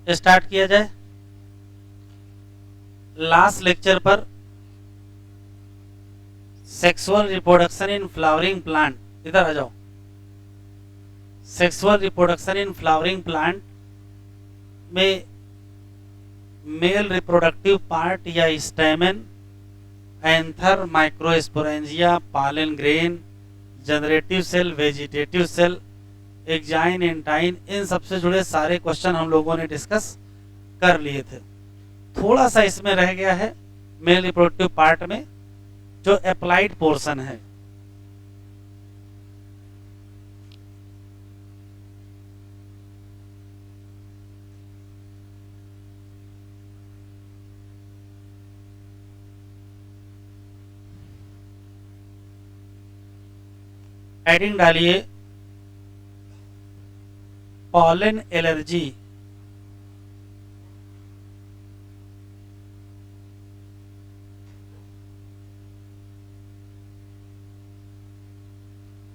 Start किया जाए। Last lecture पर sexual reproduction in flowering plant, इधर आ जाओ। Sexual reproduction in flowering plant में मेल रिप्रोडक्टिव पार्ट या stamen, anther, microsporangia, pollen grain, generative cell, vegetative cell, exine, intine, इन सबसे जुड़े सारे क्वेश्चन हम लोगों ने डिस्कस कर लिए थे। थोड़ा सा इसमें रह गया है मेल रिप्रोडक्टिव पार्ट में जो अप्लाइड पोर्शन है। हेडिंग डालिए pollen allergy.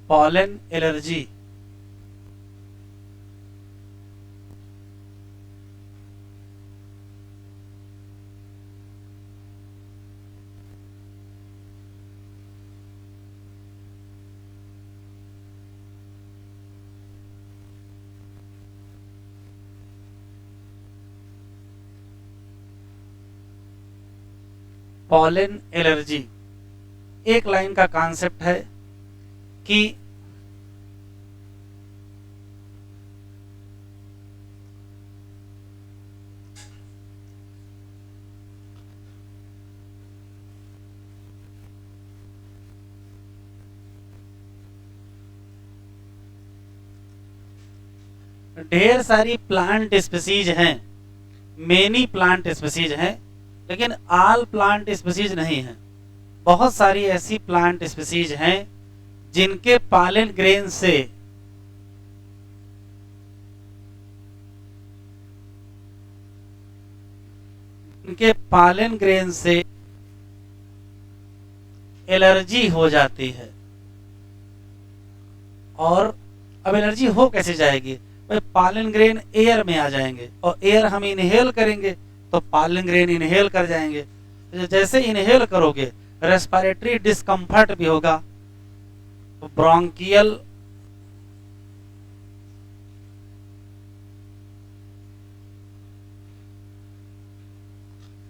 Pollen allergy pollen allergy एक लाइन का कॉन्सेप्ट है कि ढेर सारी प्लांट स्पीसीज हैं, मेनी प्लांट स्पीसीज हैं, लेकिन ऑल प्लांट स्पीसीज नहीं है। बहुत सारी ऐसी प्लांट स्पीसीज हैं जिनके पालन ग्रेन से एलर्जी हो जाती है। और अब एलर्जी हो कैसे जाएगी? भाई पालन ग्रेन एयर में आ जाएंगे और एयर हम इनहेल करेंगे तो पालन ग्रेन इनहेल कर जाएंगे। जैसे इनहेल करोगे रेस्पिरेटरी डिस्कम्फर्ट भी होगा, ब्रोंकियल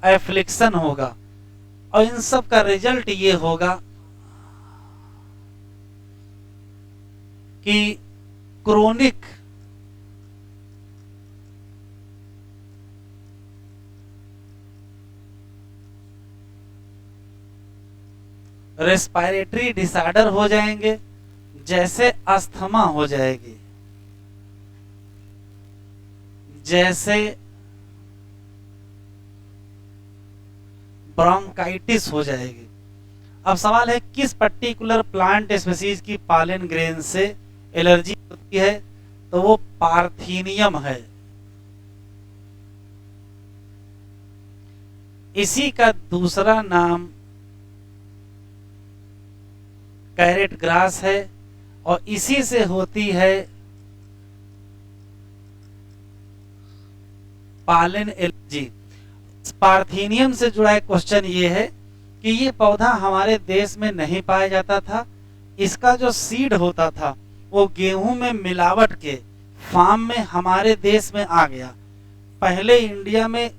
एफ्लिक्शन होगा और इन सब का रिजल्ट ये होगा कि क्रोनिक रेस्पिरेटरी डिसऑर्डर हो जाएंगे, जैसे अस्थमा हो जाएगी, जैसे ब्रोंकाइटिस हो जाएगी। अब सवाल है किस पर्टिकुलर प्लांट स्पीसीज की पालन ग्रेन से एलर्जी होती है? तो वो पार्थीनियम है। इसी का दूसरा नाम कैरेट ग्रास है और इसी से होती है पालन एलर्जी। पार्थीनियम से जुड़ा एक क्वेश्चन ये है कि ये पौधा हमारे देश में नहीं पाया जाता था। इसका जो सीड होता था वो गेहूं में मिलावट के फार्म में हमारे देश में आ गया। पहले इंडिया में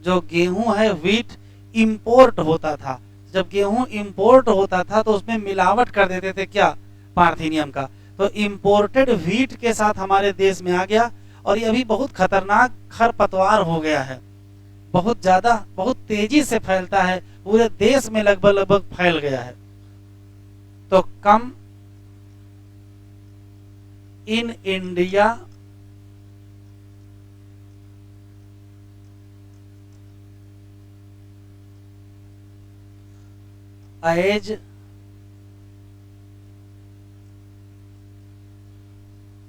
जो गेहूं है व्हीट इंपोर्ट होता था। जब गेहूं इंपोर्ट होता था तो उसमें मिलावट कर देते थे, क्या? पार्थीनियम का। तो इंपोर्टेड व्हीट के साथ हमारे देश में आ गया और ये अभी बहुत खतरनाक खरपतवार हो गया है। बहुत ज्यादा, बहुत तेजी से फैलता है, पूरे देश में लगभग फैल गया है। तो come in India as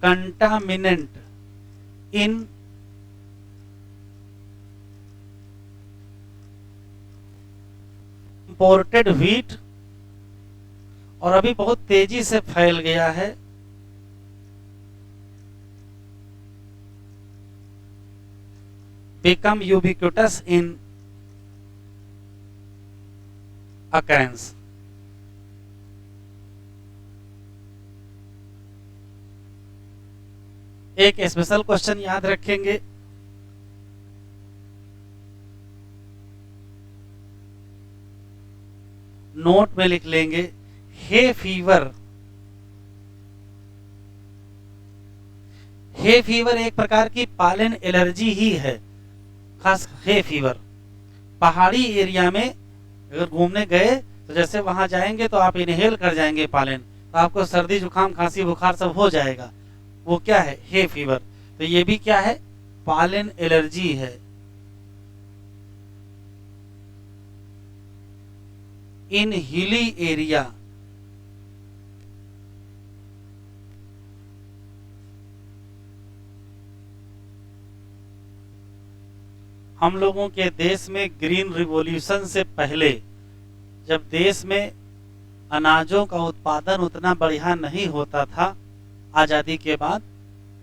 contaminant in imported wheat और अभी बहुत तेजी से फैल गया है become ubiquitous in occurrence. एक स्पेशल क्वेश्चन याद रखेंगे, नोट में लिख लेंगे, हे फीवर। हे फीवर एक प्रकार की पालन एलर्जी ही है, खास हे फीवर। पहाड़ी एरिया में अगर घूमने गए तो जैसे वहां जाएंगे तो आप इनहेल कर जाएंगे पालन, तो आपको सर्दी जुकाम खांसी बुखार सब हो जाएगा। वो क्या है? Hay fever. तो ये भी क्या है? पालन एलर्जी है। इन हिली एरिया, हम लोगों के देश में ग्रीन रिवॉल्यूशन से पहले जब देश में अनाजों का उत्पादन उतना बढ़िया नहीं होता था आजादी के बाद,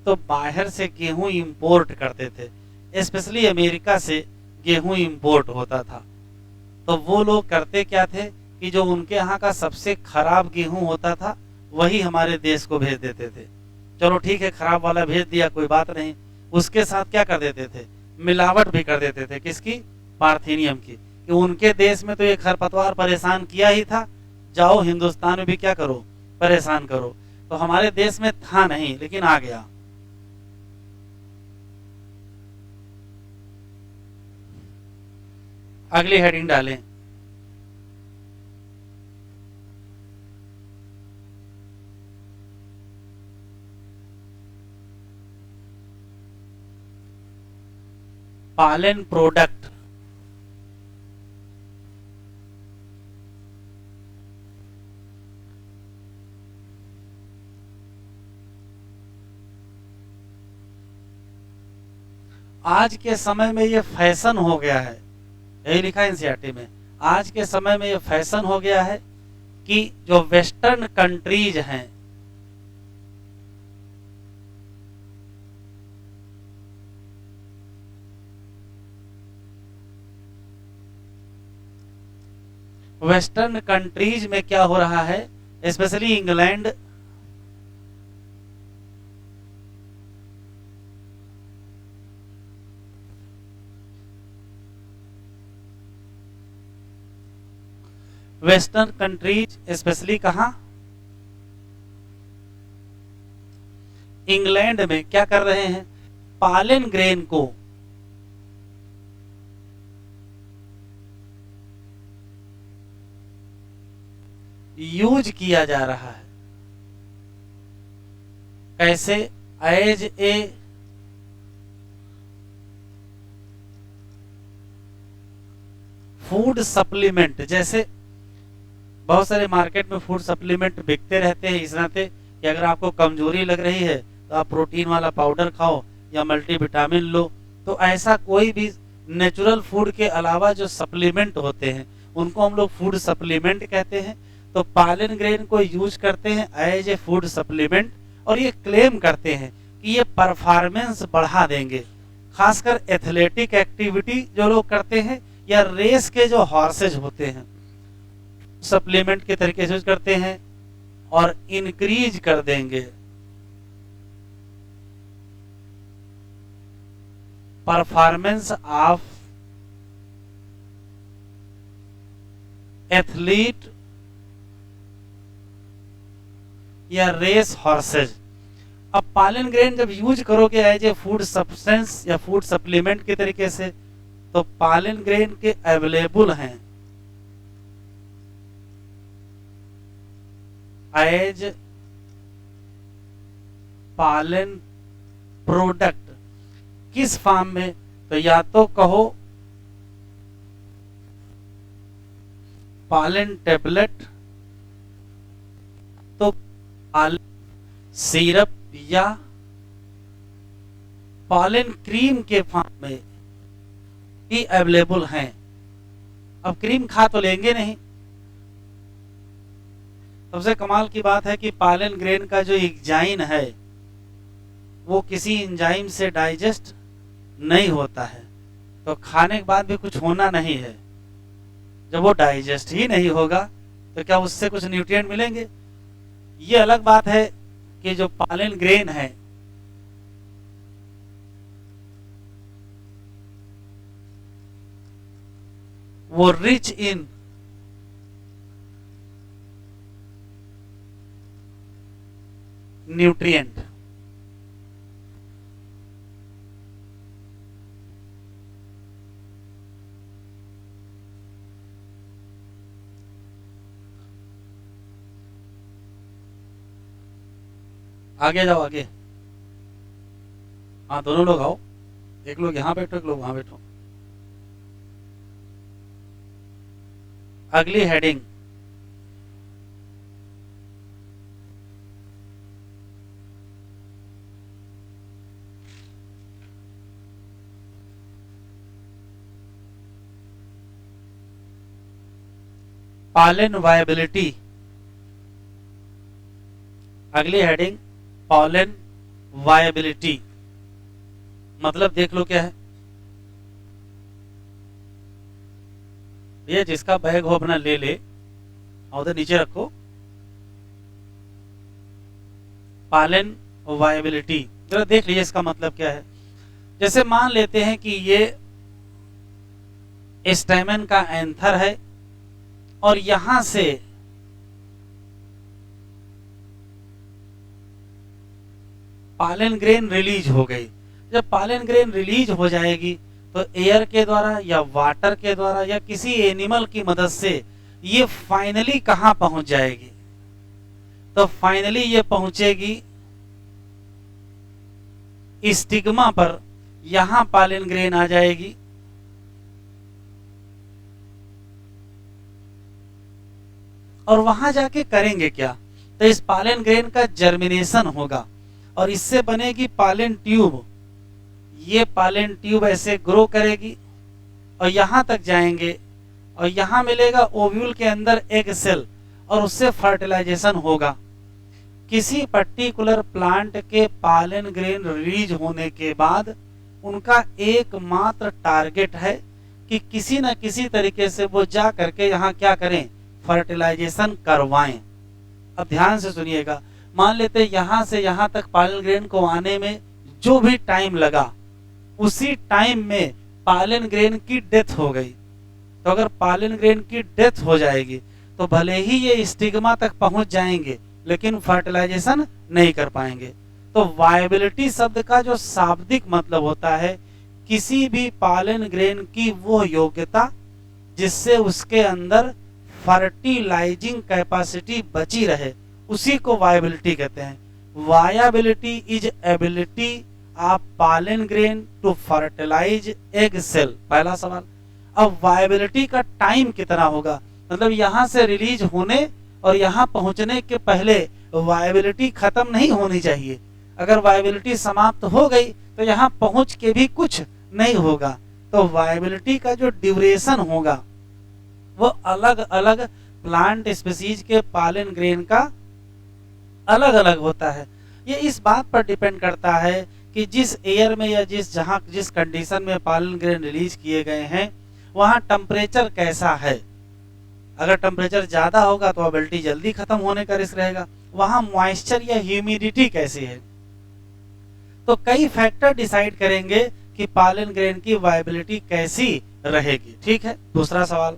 तो बाहर से गेहूं इंपोर्ट करते थे, स्पेशली अमेरिका से गेहूं इंपोर्ट होता था। तो वो लोग करते क्या थे कि जो उनके यहाँ का सबसे खराब गेहूं होता था वही हमारे देश को भेज देते थे। चलो ठीक है, खराब वाला भेज दिया, कोई बात नहीं। उसके साथ क्या कर देते थे? मिलावट भी कर देते थे। किसकी? पार्थेनियम की। कि उनके देश में तो ये खरपतवार परेशान किया ही था, जाओ हिंदुस्तान में भी क्या करो? परेशान करो। तो हमारे देश में था नहीं, लेकिन आ गया। अगली हेडिंग डालें, पालन प्रोडक्ट। आज के समय में ये फैशन हो गया है, यही लिखा है एनसीईआरटी में। आज के समय में ये फैशन हो गया है कि जो वेस्टर्न कंट्रीज हैं, वेस्टर्न कंट्रीज में क्या हो रहा है, specially England, western countries specially कहां? इंग्लैंड में क्या कर रहे हैं? पालन ग्रेन को यूज किया जा रहा है। कैसे? As a food supplement. जैसे बहुत सारे मार्केट में फूड सप्लीमेंट बिकते रहते हैं इस नाते कि अगर आपको कमजोरी लग रही है तो आप प्रोटीन वाला पाउडर खाओ या मल्टीविटामिन लो। तो ऐसा कोई भी नेचुरल फूड के अलावा जो सप्लीमेंट होते हैं उनको हम लोग फूड सप्लीमेंट कहते हैं। तो पालन ग्रेन को यूज करते हैं एज ए फूड सप्लीमेंट, और ये क्लेम करते हैं कि ये परफॉर्मेंस बढ़ा देंगे। खासकर एथलेटिक एक्टिविटी जो लोग करते हैं या रेस के जो हॉर्सेज होते हैं, सप्लीमेंट के तरीके से यूज करते हैं और इंक्रीज कर देंगे परफॉर्मेंस ऑफ एथलीट या रेस हॉर्सेज। अब पालन ग्रेन जब यूज करोगे एज ए फूड सब्सटेंस या फूड सप्लीमेंट के तरीके से, तो पालन ग्रेन के अवेलेबल हैं एज पालन प्रोडक्ट। किस फॉर्म में? तो या तो कहो पालन टेबलेट, तो पालन सिरप या पालन क्रीम के फॉर्म में भी अवेलेबल हैं। अब क्रीम खा तो लेंगे नहीं। सबसे कमाल की बात है कि पालन ग्रेन का जो एंजाइम है वो किसी एंजाइम से डाइजेस्ट नहीं होता है, तो खाने के बाद भी कुछ होना नहीं है। जब वो डाइजेस्ट ही नहीं होगा तो क्या उससे कुछ न्यूट्रिएंट मिलेंगे? ये अलग बात है कि जो पालन ग्रेन है वो रिच इन न्यूट्रिएंट। आगे जाओ आगे। हाँ दोनों लोग आओ, एक लोग यहां बैठो, एक लोग वहां बैठो। अगली हेडिंग, पॉलन वायबिलिटी। अगली हेडिंग पॉलन वायबिलिटी, मतलब देख लो क्या है ये। जिसका बैग हो अपना ले ले और उधर नीचे रखो। पॉलन वायबिलिटी जरा देख लीजिए इसका मतलब क्या है। जैसे मान लेते हैं कि ये स्टेमन का एंथर है और यहां से पॉलन ग्रेन रिलीज हो गई। जब पॉलन ग्रेन रिलीज हो जाएगी तो एयर के द्वारा या वाटर के द्वारा या किसी एनिमल की मदद से ये फाइनली कहां पहुंच जाएगी? तो फाइनली ये पहुंचेगी स्टिग्मा पर। यहां पॉलन ग्रेन आ जाएगी और वहां जाके करेंगे क्या? तो इस पॉलन ग्रेन का जर्मिनेशन होगा और इससे बनेगी पॉलन ट्यूब। ये पॉलन ट्यूब ऐसे ग्रो करेगी और यहां तक जाएंगे और यहां मिलेगा ओव्यूल के अंदर एग सेल और उससे फर्टिलाइजेशन होगा। किसी पर्टिकुलर प्लांट के पॉलन ग्रेन रिलीज होने के बाद उनका एकमात्र टारगेट है कि किसी न किसी तरीके से वो जा करके यहाँ क्या करें? फर्टिलाइजेशन करवाएं। अब ध्यान से सुनिएगा, मान लेते यहां से यहां तक पॉलन ग्रेन को आने में जो भी टाइम लगा उसी टाइम में पॉलन ग्रेन की डेथ हो गई। तो अगर पॉलन ग्रेन की डेथ हो जाएगी तो भले ही ये स्टिग्मा तक पहुंच जाएंगे लेकिन फर्टिलाइजेशन नहीं कर पाएंगे। तो वायबिलिटी शब्द का जो शाब्दिक मतलब होता है किसी भी पॉलन ग्रेन की वो योग्यता जिससे उसके अंदर फर्टिलाइजिंग कैपेसिटी बची रहे, उसी को वायबिलिटी कहते हैं। Viability is ability of pollen grain to fertilise egg cell. पहला सवाल। अब वायबिलिटी का टाइम कितना होगा? मतलब यहां से रिलीज होने और यहां पहुंचने के पहले वायबिलिटी खत्म नहीं होनी चाहिए। अगर वायबिलिटी समाप्त हो गई तो यहां पहुंच के भी कुछ नहीं होगा। तो वायबिलिटी का जो ड्यूरेशन होगा वो अलग अलग प्लांट स्पीसीज के पॉलन ग्रेन का अलग अलग होता है। ये इस बात पर डिपेंड करता है कि जिस एयर में या जिस कंडीशन में पॉलन ग्रेन रिलीज किए गए हैं वहां टेम्परेचर कैसा है। अगर टेम्परेचर ज्यादा होगा तो वायबिलिटी जल्दी खत्म होने का रिस्क रहेगा। वहां मॉइस्चर या ह्यूमिडिटी कैसी है, तो कई फैक्टर डिसाइड करेंगे कि पॉलन ग्रेन की वायबिलिटी कैसी रहेगी। ठीक है। दूसरा सवाल,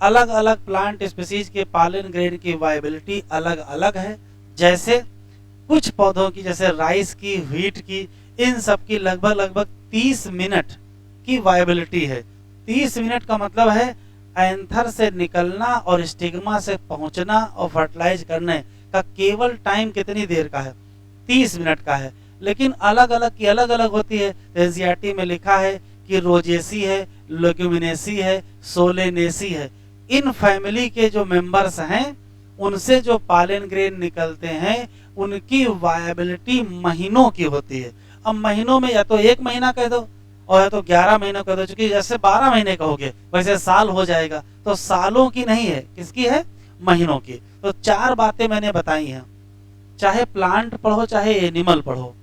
अलग अलग प्लांट स्पीसीज के पॉलन ग्रेन की वायबिलिटी अलग अलग है। जैसे कुछ पौधों की, जैसे राइस की, व्हीट की, इन सब की लगभग 30 मिनट की वायबिलिटी है। 30 मिनट का मतलब है एंथर से निकलना और स्टिग्मा से पहुंचना और फर्टिलाइज करने का केवल टाइम कितनी देर का है? 30 मिनट का है। लेकिन अलग अलग की अलग अलग होती है। एनसीईआरटी में लिखा है कि रोजेसी है, लेग्यूमिनेसी है, सोलेनेसी है। इन फैमिली के जो मेंबर्स हैं उनसे जो पॉलन ग्रेन निकलते हैं उनकी वायबिलिटी महीनों की होती है। अब महीनों में या तो 1 महीना कह दो और या तो 11 महीना कह दो, क्योंकि जैसे 12 महीने कहोगे वैसे साल हो जाएगा। तो सालों की नहीं है, किसकी है? महीनों की। तो 4 बातें मैंने बताई हैं। चाहे प्लांट पढ़ो चाहे एनिमल पढ़ो,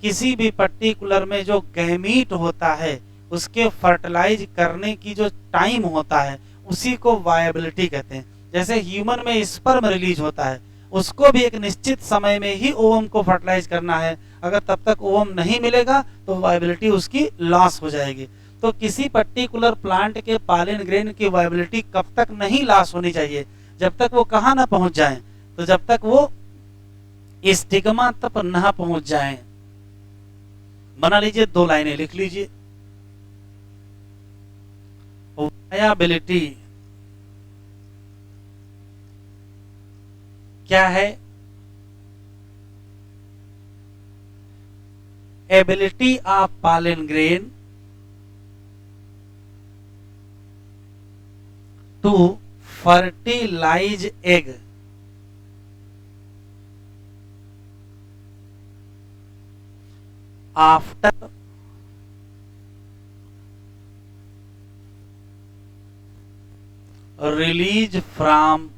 किसी भी पर्टिकुलर में जो गैमीट होता है उसके फर्टिलाइज करने की जो टाइम होता है उसी को वायबिलिटी कहते हैं। जैसे ह्यूमन में स्पर्म रिलीज होता है, उसको भी एक निश्चित समय में ही ओवम को फर्टिलाइज करना है, अगर तब तक ओवम नहीं मिलेगा तो वायबिलिटी उसकी लॉस हो जाएगी। तो किसी पर्टिकुलर प्लांट के पॉलन ग्रेन की वायबिलिटी कब तक नहीं लॉस होनी चाहिए, जब तक वो कहाँ ना पहुंच जाए, तो जब तक वो स्टिग्मा तक ना पहुंच जाए। बना लीजिए, 2 लाइनें लिख लीजिए। वायबिलिटी क्या है? Ability of pollen grain to fertilise egg after release from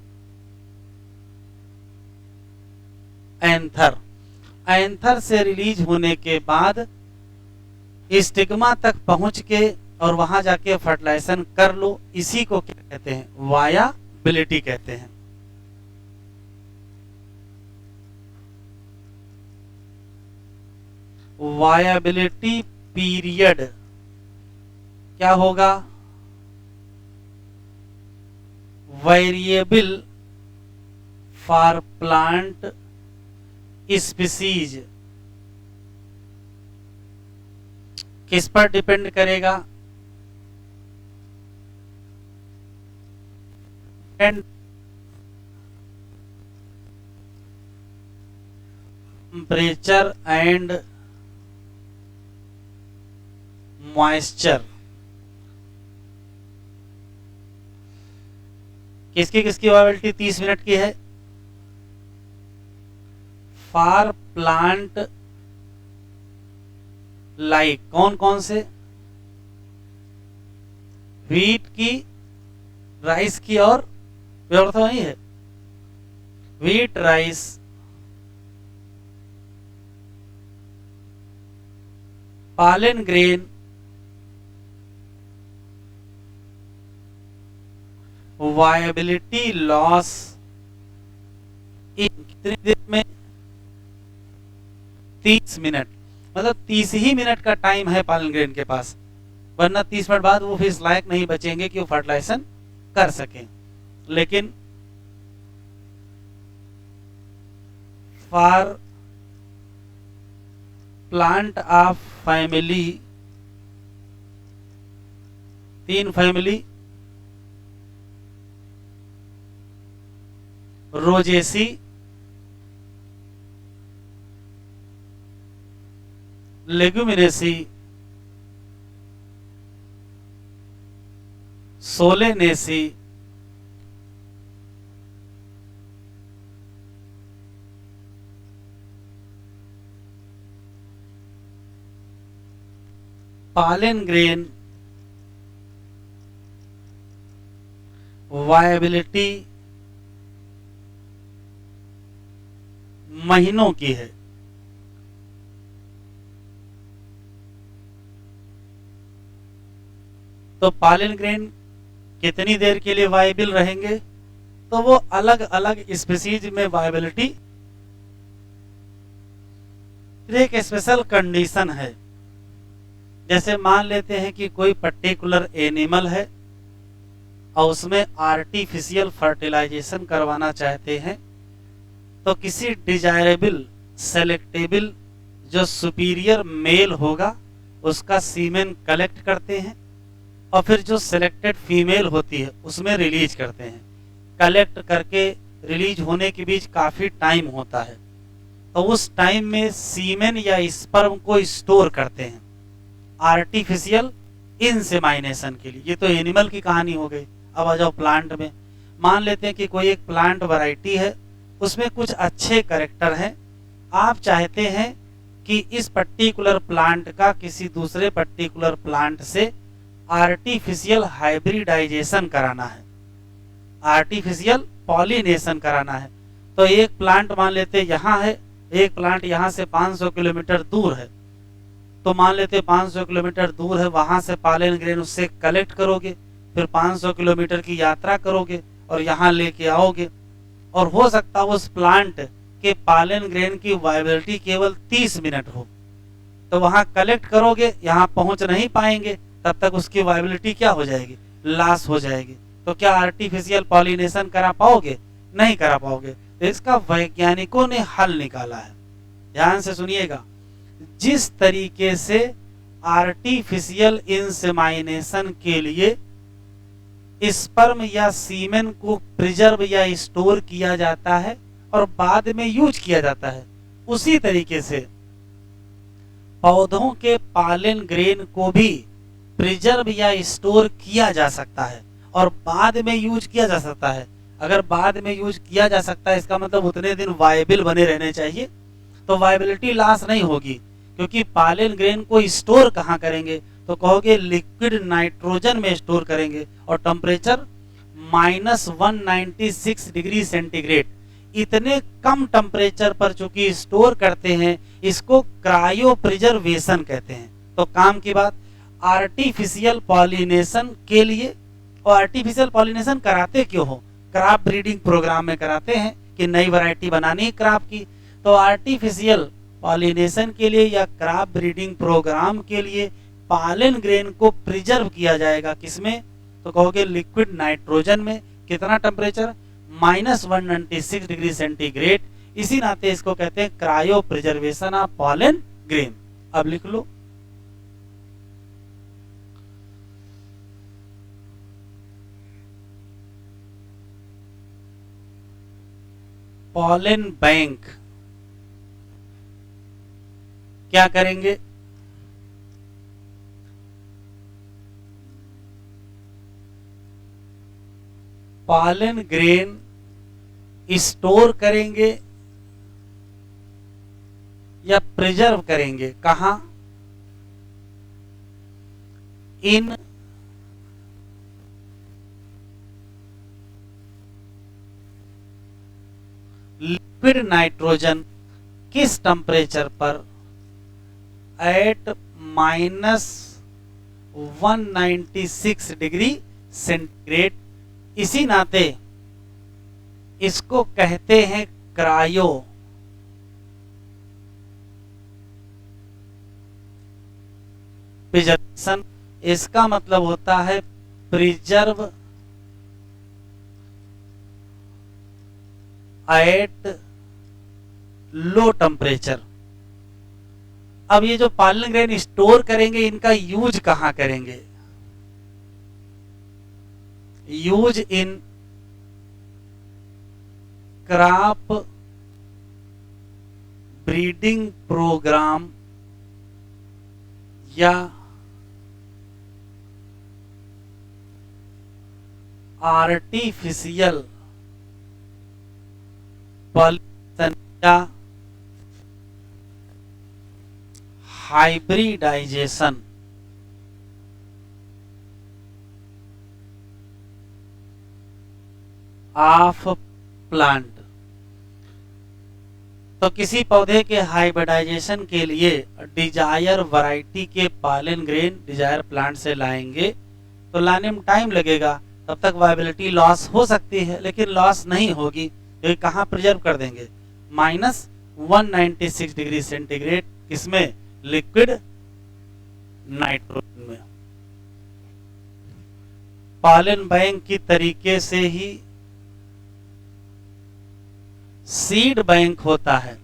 anther. Anther से रिलीज होने के बाद स्टिग्मा तक पहुंच के और वहां जाके फर्टिलाइजेशन कर लो, इसी को क्या कहते हैं? वायाबिलिटी कहते हैं। वायबिलिटी पीरियड क्या होगा? Variable for plant species. किस पर डिपेंड करेगा? Temperature and moisture. किसकी किसकी वायबिलिटी 30 मिनट की है? फॉर प्लांट लाइक कौन कौन से? व्हीट की, राइस की, और व्यवस्था वही है, wheat, rice, pollen grain, viability loss in कितनी देर में? 30 मिनट। मतलब 30 ही मिनट का टाइम है पॉलन ग्रेन के पास, वरना 30 मिनट बाद वो फिर इस लायक नहीं बचेंगे कि वो फर्टिलाइजेशन कर सकें। लेकिन for plant of family, 3 family, Rosaceae, Leguminosae, Solanaceae, pollen grain viability महीनों की है। तो पॉलन ग्रेन कितनी देर के लिए वायबल रहेंगे? तो वो अलग अलग स्पीसीज में वायबिलिटी, एक स्पेशल कंडीशन है। जैसे मान लेते हैं कि कोई पर्टिकुलर एनिमल है और उसमें आर्टिफिशियल फर्टिलाइजेशन करवाना चाहते हैं, तो किसी डिजायरेबल सेलेक्टेबल जो सुपीरियर मेल होगा उसका सीमेन कलेक्ट करते हैं और फिर जो सिलेक्टेड फीमेल होती है उसमें रिलीज करते हैं। कलेक्ट करके रिलीज होने के बीच काफी टाइम होता है, तो उस टाइम में सीमेन या स्पर्म को स्टोर करते हैं आर्टिफिशियल इंसेमाइनेशन के लिए। ये तो एनिमल की कहानी हो गई। अब आ जाओ प्लांट में। मान लेते हैं कि कोई एक प्लांट वैरायटी है, उसमें कुछ अच्छे कैरेक्टर हैं, आप चाहते हैं कि इस पर्टिकुलर प्लांट का किसी दूसरे पर्टिकुलर प्लांट से आर्टिफिशियल हाइब्रिडाइजेशन कराना है, आर्टिफिशियल पॉलिनेशन कराना है। तो एक प्लांट मान लेते यहाँ है, एक प्लांट यहाँ से 500 किलोमीटर दूर है, तो मान लेते 500 किलोमीटर दूर है, वहां से पॉलन ग्रेन उससे कलेक्ट करोगे, फिर 500 किलोमीटर की यात्रा करोगे और यहाँ लेके आओगे। और हो सकता है उस प्लांट के पॉलन ग्रेन की वाइबिलिटी केवल 30 मिनट हो, तो वहां कलेक्ट करोगे, यहाँ पहुंच नहीं पाएंगे, तब तक उसकी वाइबिलिटी क्या हो जाएगी, लॉस हो जाएगी। तो क्या आर्टिफिशियल पॉलिनेशन करा पाओगे, नहीं करा पाओगे। तो इसका वैज्ञानिकों ने हल निकाला है, ध्यान से सुनिएगा। जिस तरीके से आर्टिफिशियल इंसेमाइनेशन के लिए स्पर्म या सीमेन को प्रिजर्व या स्टोर किया जाता है और बाद में यूज किया जाता है, उसी तरीके से पौधों के पॉलन ग्रेन को भी प्रिजर्व या स्टोर किया जा सकता है और बाद में यूज किया जा सकता है। अगर बाद में यूज किया जा सकता है, इसका मतलब उतने दिन वायबल बने रहने चाहिए, तो वायबिलिटी लॉस नहीं होगी। क्योंकि पॉलन ग्रेन को स्टोर कहाँ करेंगे, तो कहोगे लिक्विड नाइट्रोजन में स्टोर करेंगे, और टेम्परेचर -196 डिग्री सेंटीग्रेड, इतने कम टेम्परेचर पर चूंकि स्टोर करते हैं, इसको क्रायो प्रिजर्वेशन कहते हैं। तो काम की बात, आर्टिफिशियल पॉलिनेशन के लिए, और आर्टिफिशियल पॉलिनेशन कराते क्यों हो, क्रॉप ब्रीडिंग प्रोग्राम में कराते हैं कि नई वैरायटी बनानी है क्रॉप की। तो आर्टिफिशियल पॉलिनेशन के लिए या क्रॉप ब्रीडिंग प्रोग्राम के लिए पॉलन ग्रेन को प्रिजर्व किया जाएगा, किसमें, तो कहोगे लिक्विड नाइट्रोजन में। कितना टेम्परेचर, -196 डिग्री सेंटीग्रेड। इसी नाते इसको कहते हैं cryo preservation of pollen grain. अब लिख लो, पॉलन बैंक क्या करेंगे, पॉलन ग्रेन स्टोर करेंगे या प्रिजर्व करेंगे, कहां, इन लिक्विड नाइट्रोजन, किस टेम्परेचर पर, एट -196 डिग्री सेंटीग्रेड। इसी नाते इसको कहते हैं क्रायो प्रिजर्वेशन। इसका मतलब होता है प्रिजर्व एट लो टेम्परेचर। अब ये जो पॉलन ग्रेन स्टोर करेंगे, इनका यूज कहां करेंगे, use in crop breeding programme या आर्टिफिशियल पॉलिनेशन या हाइब्रिडाइजेशन। Of plant. तो किसी पौधे के हाइब्रिडाइजेशन के लिए डिजायर वैरायटी के पॉलन ग्रेन डिजायर प्लांट से लाएंगे, तो लाने में टाइम लगेगा, तब तक वायबिलिटी लॉस हो सकती है, लेकिन लॉस नहीं होगी, क्योंकि कहाँ प्रिजर्व कर देंगे, -196 डिग्री सेंटीग्रेड, किसमें, लिक्विड नाइट्रोजन में। पॉलन बैंक की तरीके से ही सीड बैंक होता है।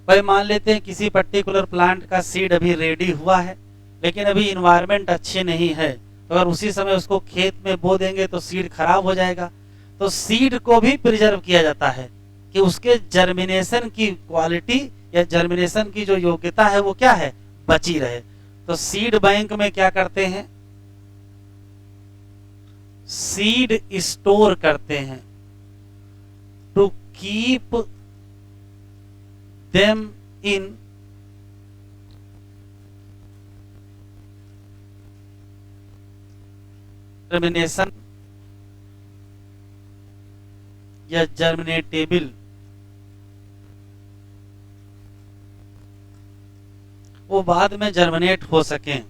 भाई मान लेते हैं किसी पर्टिकुलर प्लांट का सीड अभी रेडी हुआ है, लेकिन अभी इन्वायरमेंट अच्छी नहीं है, तो अगर उसी समय उसको खेत में बो देंगे तो सीड खराब हो जाएगा। तो सीड को भी प्रिजर्व किया जाता है कि उसके जर्मिनेशन की क्वालिटी या जर्मिनेशन की जो योग्यता है वो क्या है, बची रहे। तो सीड बैंक में क्या करते हैं, सीड स्टोर करते हैं to keep them in germination या जर्मिनेटेबल वो बाद में जर्मिनेट हो सकें।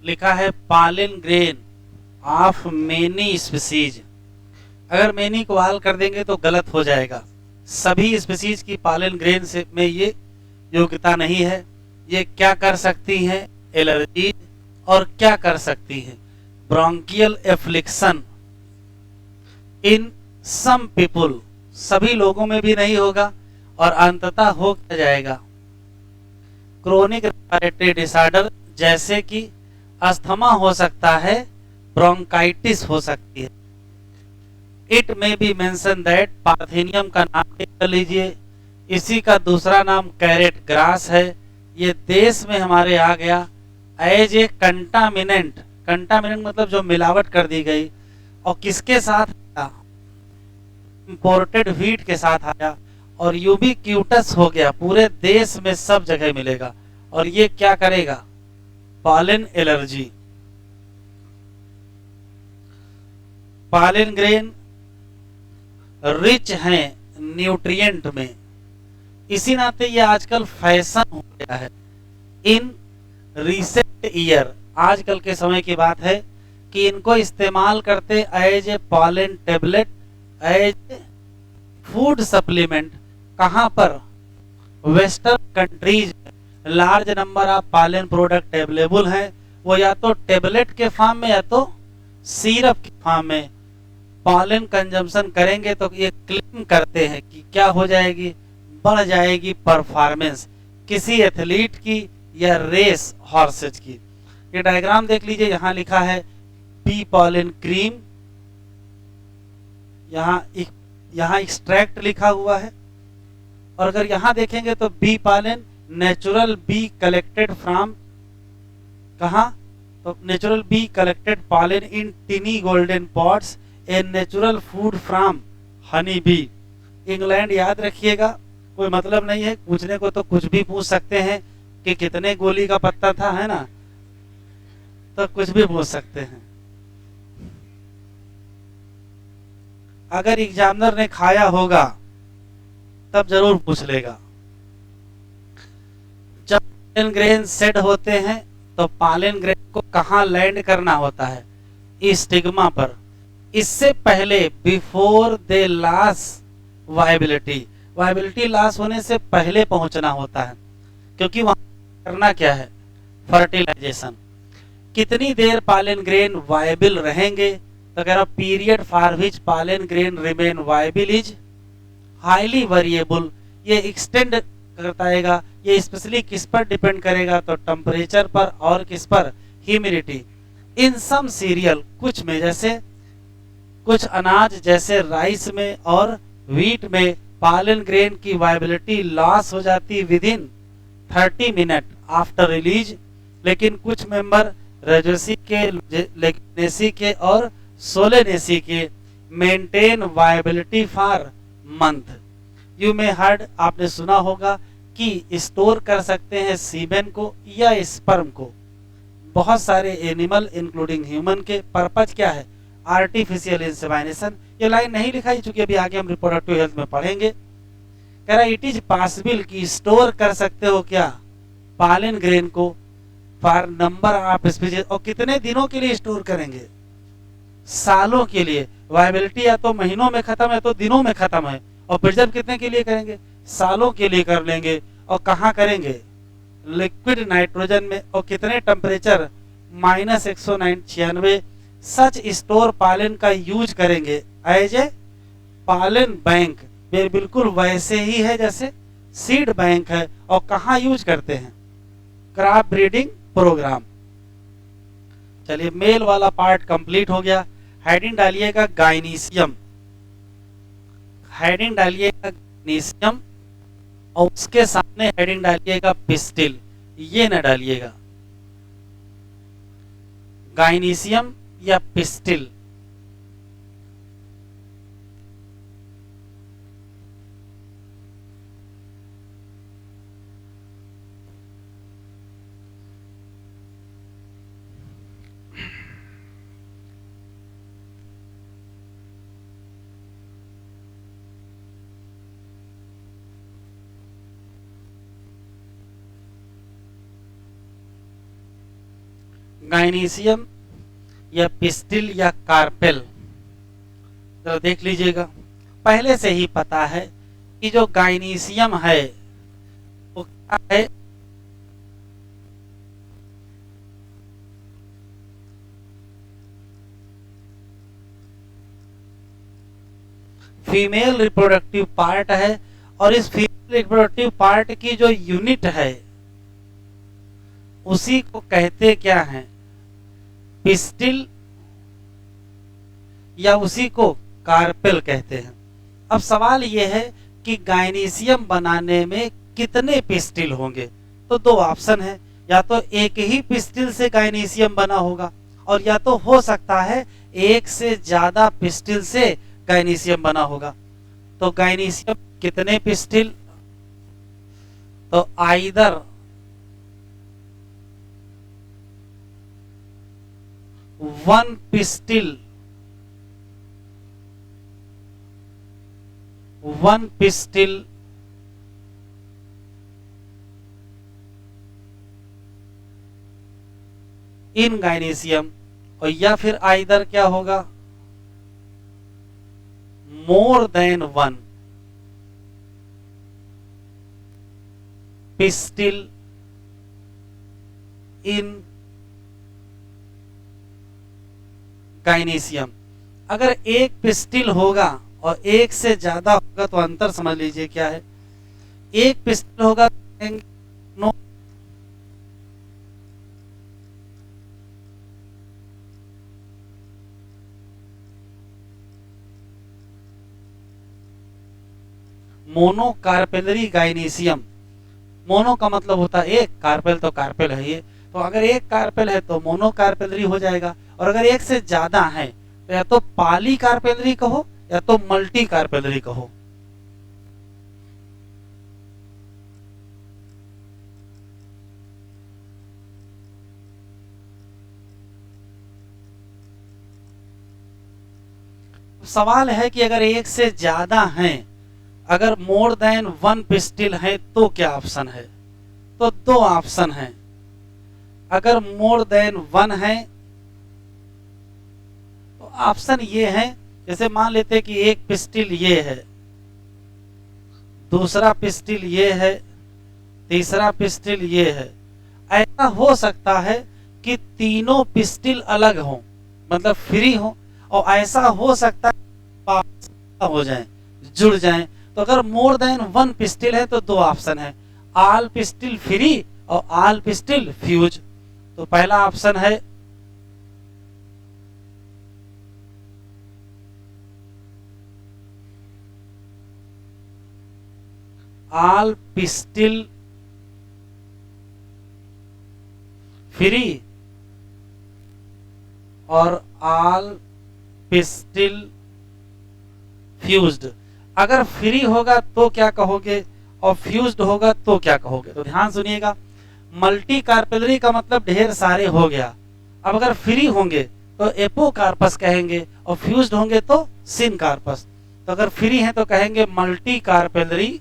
लिखा है pollen grain of many species. अगर मेनी को हल कर देंगे तो गलत हो जाएगा। सभी स्पीसीज की पॉलन ग्रेन से में ये योग्यता नहीं है। ये क्या कर सकती हैं? एलर्जी। और क्या कर सकती हैं? ब्रोंकियल एफ्लिक्शन इन सम पीपुल। सभी लोगों में भी नहीं होगा। और अंततः हो क्या जाएगा? क्रोनिक रेस्पिरेटरी डिसऑर्डर, जैसे कि अस्थमा हो सकता है, ब्रोंकाइटिस हो सकती है। इट में बी मेंशन दैट, पार्थेनियम का नाम कर लीजिए। इसी का दूसरा नाम कैरेट ग्रास है। ये देश में हमारे आ गया एज ए कंटामिनेंट। कंटामिनेंट मतलब जो मिलावट कर दी गई। और किसके साथ आया? इंपोर्टेड व्हीट के साथ आया। और यूबिक्यूटस हो गया। पूरे देश में सब जगह मिलेगा। और ये क्या करेगा? Pollen allergy. Pollen grain rich हैं न्यूट्रिएंट में। इसी नाते ये आजकल फैशन हो गया है। इन रिसेंट ईयर, आजकल के समय की बात है कि इनको इस्तेमाल करते as a pollen tablet, as food supplement. कहां पर? वेस्टर्न कंट्रीज में large number of pollen product available हैं। वो या तो टेबलेट के फॉर्म में या तो सिरप के फॉर्म में। पॉलन कंजम्पशन करेंगे तो ये क्लेम करते हैं कि क्या हो जाएगी? बढ़ जाएगी परफॉर्मेंस किसी एथलीट की या रेस हॉर्सेज की। ये डायग्राम देख लीजिए, यहां लिखा है बी पॉलन क्रीम, यहां एक्सट्रैक्ट लिखा हुआ है। और अगर यहां देखेंगे तो bee pollen natural bee collected from, कहा? तो natural bee collected pollen in tiny golden pots, a natural food from honey bee. England याद रखिएगा, कोई मतलब नहीं है पूछने को, तो कुछ भी पूछ सकते हैं कि कितने गोली का पत्ता था, है ना? तो कुछ भी पूछ सकते हैं। अगर एग्जामिनर ने खाया होगा तब जरूर पूछ लेगा। जब पॉलन ग्रेन सेट होते हैं तो पॉलन ग्रेन को कहां लैंड करना होता है? स्टिग्मा पर। इससे पहले before they loss viability, viability loss होने से पहले पहुंचना होता है। क्योंकि वहां करना क्या है? फर्टिलाइजेशन। कितनी देर पॉलन ग्रेन वायबल रहेंगे? तो कह रहा period for which pollen grain remain viable is highly variable. ये एक्सटेंड करता रहेगा। ये स्पेशली किस पर डिपेंड करेगा? तो टेम्परेचर पर और किस पर? ह्यूमिडिटी। इन सम सीरियल, कुछ में, जैसे कुछ अनाज जैसे राइस में और व्हीट में पॉलन ग्रेन की वायबिलिटी लॉस हो जाती with in 30 minute after release. लेकिन कुछ मेंबर रेजेसी के, लेग्नेसी के और सोलेनेसी के maintain viability for month. You में हर्ड, आपने सुना होगा कि स्टोर कर सकते हैं सीमेन को या स्पर्म को। बहुत सारे एनिमल इंक्लूडिंग ह्यूमन के। पर्पज क्या है? Artificial insemination. ये लाइन नहीं लिखाई, चूंकि अभी आगे हम रिप्रोडक्टिव हेल्थ में पढ़ेंगे। कह रहा इट इज पॉसिबल कि स्टोर कर सकते हो क्या? पॉलन ग्रेन को फॉर नंबर ऑफ स्पीशीज। और कितने दिनों के लिए स्टोर करेंगे? सालों के लिए। वायबिलिटी या तो महीनों में खत्म है तो दिनों में खत्म है। और प्रिजर्व कितने के लिए करेंगे? सालों के लिए कर लेंगे। और कहां करेंगे? लिक्विड नाइट्रोजन में। और कितने टेम्परेचर? -196। सच स्टोर पॉलन का यूज करेंगे एज ए पॉलन बैंक। बिल्कुल वैसे ही है जैसे सीड बैंक है। और कहां यूज करते हैं? Crop breeding programme. चलिए, मेल वाला पार्ट कंप्लीट हो गया। हेडिंग डालिएगा गाइनीसियम, हेडिंग डालिएगा गाइनीसियम, और उसके सामने हेडिंग डालिएगा पिस्टिल। ये न डालिएगा गाइनीसियम या पिस्टिल। गाइनीशियम या पिस्टिल या कार्पेल, तो देख लीजिएगा। पहले से ही पता है कि जो गाइनीशियम है वो क्या है, फीमेल रिप्रोडक्टिव पार्ट है, और इस फीमेल रिप्रोडक्टिव पार्ट की जो यूनिट है उसी को कहते क्या है, पिस्टिल, या उसी को कार्पेल कहते हैं। अब सवाल यह है कि गाइनीशियम बनाने में कितने पिस्टिल होंगे, तो दो ऑप्शन है, या तो एक ही पिस्टिल से गाइनीशियम बना होगा, और या तो हो सकता है एक से ज्यादा पिस्टिल से गाइनीशियम बना होगा। तो गाइनीशियम कितने पिस्टिल, तो आइदर वन पिस्टिल, इन गाइनीशियम, और या फिर आइदर क्या होगा, मोर देन वन पिस्टिल इन गाइनीशियम। अगर एक पिस्टिल होगा और एक से ज्यादा होगा तो अंतर समझ लीजिए क्या है। एक पिस्टिल होगा no, mono carpellary gynoecium. Mono का मतलब होता है एक, कार्पेल तो कार्पेल है ये, तो अगर एक कार्पेल है तो मोनो कार्पेलरी हो जाएगा, और अगर एक से ज्यादा है तो या तो पॉली कार्पेलरी कहो या तो मल्टी कार्पेलरी कहो। सवाल है कि अगर एक से ज्यादा हैं, अगर मोर देन वन पिस्टिल है तो क्या ऑप्शन है, तो दो ऑप्शन है। अगर मोर देन वन है तो ऑप्शन ये है, जैसे मान लेते कि एक पिस्टिल ये है, दूसरा पिस्टिल ये है, तीसरा पिस्टिल ये है। ऐसा हो सकता है कि तीनों पिस्टिल अलग हो, मतलब फ्री हो, और ऐसा हो सकता है हो जाए, जुड़ जाए। तो अगर मोर देन वन पिस्टिल है तो दो ऑप्शन है, ऑल पिस्टिल फ्री और ऑल पिस्टिल फ्यूज। तो पहला ऑप्शन है ऑल पिस्टिल फ्री और ऑल पिस्टिल फ्यूज्ड। अगर फ्री होगा तो क्या कहोगे और फ्यूज्ड होगा तो क्या कहोगे, तो ध्यान सुनिएगा। मल्टी कार्पेलरी का मतलब ढेर सारे हो गया। अब अगर फ्री होंगे तो एपोकार्पस कहेंगे, और फ्यूज्ड होंगे तो सिनकार्पस। तो अगर फ्री है तो कहेंगे मल्टी कार्पेलरी,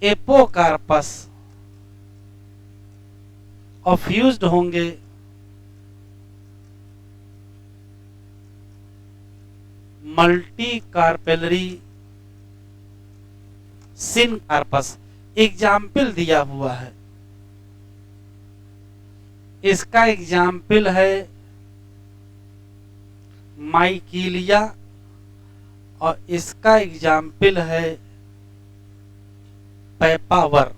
एपोकार्पस, और फ्यूज्ड होंगे मल्टी कार्पेलरी सिनकार्पस। एग्जाम्पल दिया हुआ है, इसका एग्जाम्पल है माइकीलिया, और इसका एग्जाम्पल है पेपावर।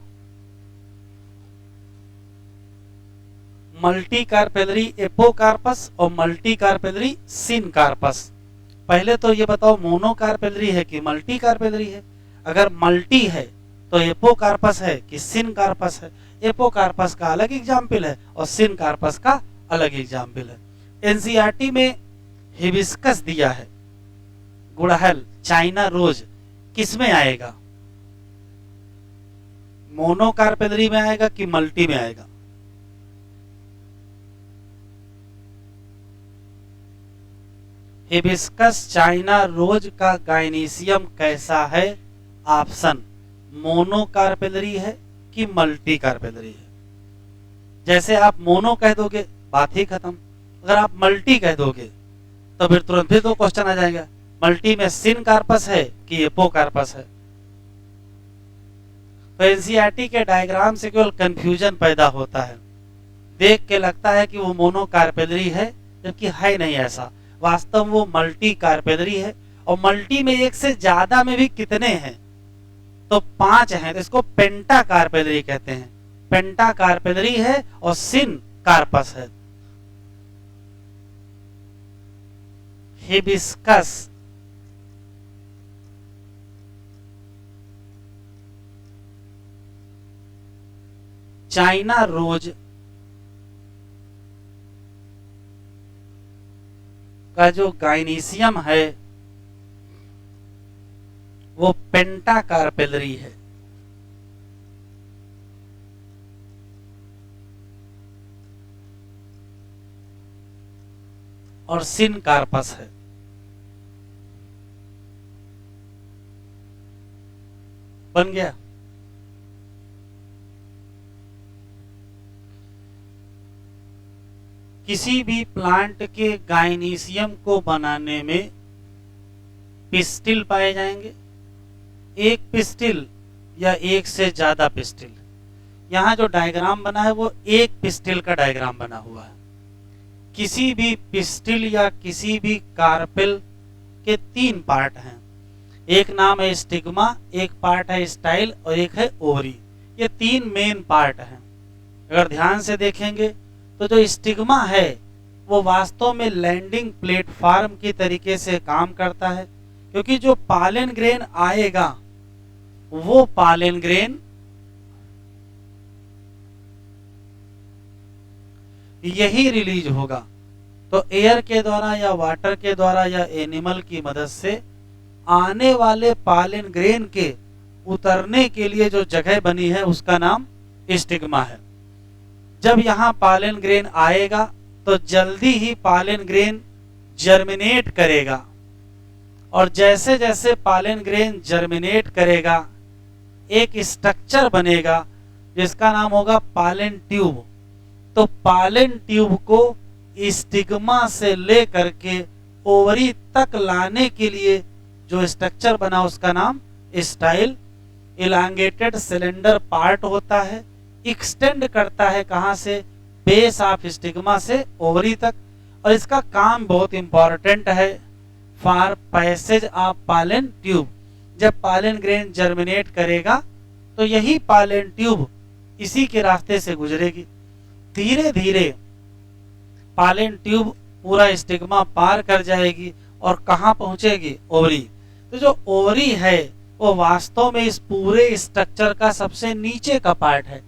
मल्टी कार्पेलरी एपोकार्पस और मल्टी कार्पेलरी सिनकार्पस। पहले तो ये बताओ मोनो कार्पेलरी है कि मल्टी कार्पेलरी है। अगर मल्टी है तो एपोकार्पस है कि सिनकार्पस है। एपोकार्पस का अलग एग्जाम्पल है और सिनकार्पस का अलग एग्जाम्पल है। एनसीईआरटी में हिबिस्कस दिया है, गुड़हल, चाइना रोज, किसमें आएगा, मोनो कार्पेलरी में आएगा कि मल्टी में आएगा? हिबिस्कस चाइना रोज का गाइनीशियम कैसा है? ऑप्शन मोनो कार्पेलरी है, कि मल्टी कार्पेलरी है। जैसे आप मोनो कह दोगे बात ही खत्म, अगर आप मल्टी कह दोगे तो फिर तुरंत फिर 2 क्वेश्चन आ जाएगा, मल्टी में सिन कार्पस है कि एपो कार्पस है। तो एनसीईआरटी के डायग्राम से केवल कंफ्यूजन पैदा होता है, देख के लगता है कि वो मोनो कार्पेलरी है जबकि है नहीं ऐसा, वास्तव में वो मल्टी कार्पेलरी है। और मल्टी में एक से ज्यादा में भी कितने हैं, तो 5 हैं, तो इसको पेंटा कार्पेलरी कहते हैं। पेंटा कार्पेलरी है और सिन कार्पस है। हिबिस्कस, चाइना रोज का जो गाइनीशियम है वो पेंटा कार्पेलरी है। और सिन कार्पस है। बन गया। किसी भी प्लांट के गाइनीशियम को बनाने में पिस्टिल पाए जाएंगे, एक पिस्टिल या एक से ज्यादा पिस्टिल। यहाँ जो डायग्राम बना है वो एक पिस्टिल का डायग्राम बना हुआ है। किसी भी पिस्टिल या किसी भी कार्पेल के 3 पार्ट हैं, एक नाम है स्टिग्मा, एक पार्ट है स्टाइल और एक है ओवरी। ये 3 मेन पार्ट हैं। अगर ध्यान से देखेंगे तो जो स्टिग्मा है वो वास्तव में लैंडिंग प्लेटफॉर्म की तरीके से काम करता है, क्योंकि जो पालन ग्रेन आएगा वो पालन ग्रेन यही रिलीज होगा। तो एयर के द्वारा या वाटर के द्वारा या एनिमल की मदद से आने वाले पालन ग्रेन के उतरने के लिए जो जगह बनी है उसका नाम स्टिग्मा है। जब यहाँ पालन ग्रेन आएगा तो जल्दी ही पालन ग्रेन जर्मिनेट करेगा, और जैसे जैसे पालन ग्रेन जर्मिनेट करेगा एक स्ट्रक्चर बनेगा जिसका नाम होगा पालन ट्यूब। तो पालन ट्यूब को स्टिग्मा से लेकर के ओवरी तक लाने के लिए जो स्ट्रक्चर बना उसका नाम स्टाइल। इलांगेटेड सिलेंडर पार्ट होता है, एक्सटेंड करता है कहां से, बेस ऑफ स्टिग्मा से ओवरी तक। और इसका काम बहुत इंपॉर्टेंट है फॉर पैसेज ऑफ पालन ट्यूब। जब पालन ग्रेन जर्मिनेट करेगा तो यही पालन ट्यूब इसी के रास्ते से गुजरेगी। धीरे धीरे पालन ट्यूब पूरा स्टिग्मा पार कर जाएगी और कहां पहुंचेगी, ओवरी। तो जो ओवरी है वो वास्तव में इस पूरे स्ट्रक्चर का सबसे नीचे का पार्ट है,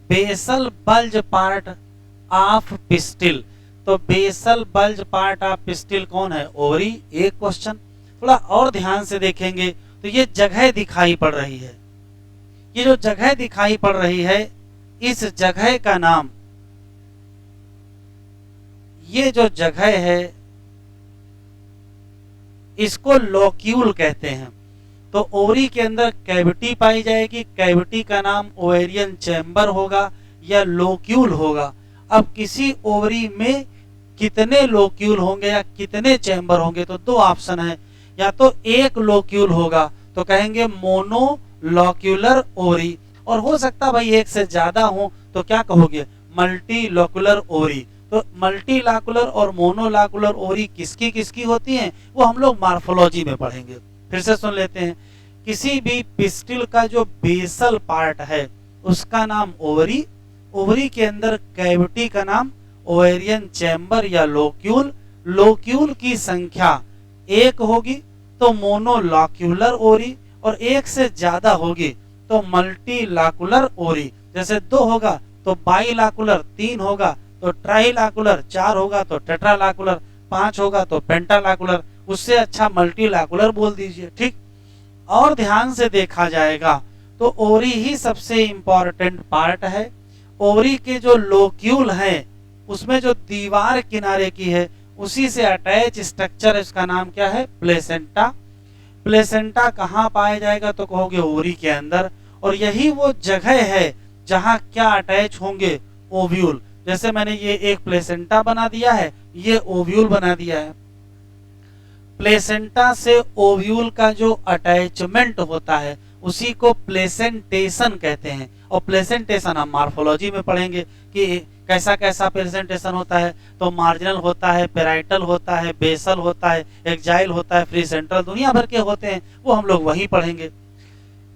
basal bulge part of pistil. तो basal bulge part of pistil कौन है, ओवरी। एक क्वेश्चन थोड़ा और ध्यान से देखेंगे तो ये जगह दिखाई पड़ रही है, ये जो जगह दिखाई पड़ रही है इस जगह का नाम, ये जो जगह है इसको लोक्यूल कहते हैं। तो ओवरी के अंदर कैविटी पाई जाएगी, कैविटी का नाम ओवेरियन चैम्बर होगा या लोक्यूल होगा। अब किसी ओवरी में कितने लोक्यूल होंगे या कितने चैम्बर होंगे, तो 2 ऑप्शन है, या तो एक लोक्यूल होगा तो कहेंगे मोनोलोक्यूलर ओवरी, और हो सकता भाई एक से ज्यादा हो तो क्या कहोगे, मल्टीलोक्यूलर ओवरी। तो मल्टीलाकुलर और मोनोलाकुलर ओवरी किसकी किसकी होती हैं वो हम लोग मार्फोलॉजी में पढ़ेंगे। फिर से सुन लेते हैं, किसी भी पिस्टिल का जो बेसल पार्ट है उसका नाम ओवरी, ओवरी के अंदर कैविटी का नाम ओवेरियन चैम्बर या लोक्यूल। लोक्यूल की संख्या 1 होगी तो मोनोलाक्यूलर ओवरी, और 1 से ज्यादा होगी तो मल्टीलाकुलर ओवरी। जैसे 2 होगा तो बाइलाकुलर, 3 होगा तो ट्राइलाकुलर, 4 होगा तो टेट्रालाकुलर, 5 होगा तो पेंटालाकुलर, उससे अच्छा मल्टीलाकुलर बोल दीजिए, ठीक। और ध्यान से देखा जाएगा तो ओवरी ही सबसे इंपॉर्टेंट पार्ट है। ओवरी के जो लोक्यूल है उसमें जो दीवार किनारे की है उसी से अटैच स्ट्रक्चर है, इसका नाम क्या है, प्लेसेंटा। प्लेसेंटा कहाँ पाया जाएगा तो कहोगे ओवरी के अंदर, और यही वो जगह है जहां क्या अटैच होंगे, ओव्यूल। जैसे मैंने ये एक प्लेसेंटा बना दिया है, ये ओव्यूल बना दिया है। प्लेसेंटा से ओव्यूल का जो अटैचमेंट होता है उसी को प्लेसेंटेशन कहते हैं। और प्लेसेंटेशन हम मार्फोलॉजी में पढ़ेंगे कि कैसा कैसा प्रेजेंटेशन होता है। तो मार्जिनल होता है, पेराइटल होता है, बेसल होता है, एक्जाइल होता है, फ्री सेंट्रल, दुनिया भर के होते हैं, वो हम लोग वही पढ़ेंगे।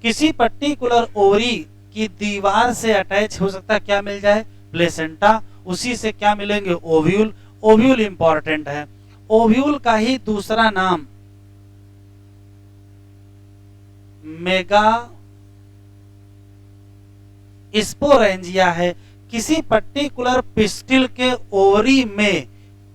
किसी पर्टिकुलर ओवरी की दीवार से अटैच हो सकता है, क्या मिल जाए, प्लेसेंटा, उसी से क्या मिलेंगे, ओव्यूल। ओव्यूल इंपॉर्टेंट है। ओव्यूल का ही दूसरा नाम मेगा स्पोरेंजिया है। किसी पर्टिकुलर पिस्टिल के ओवरी में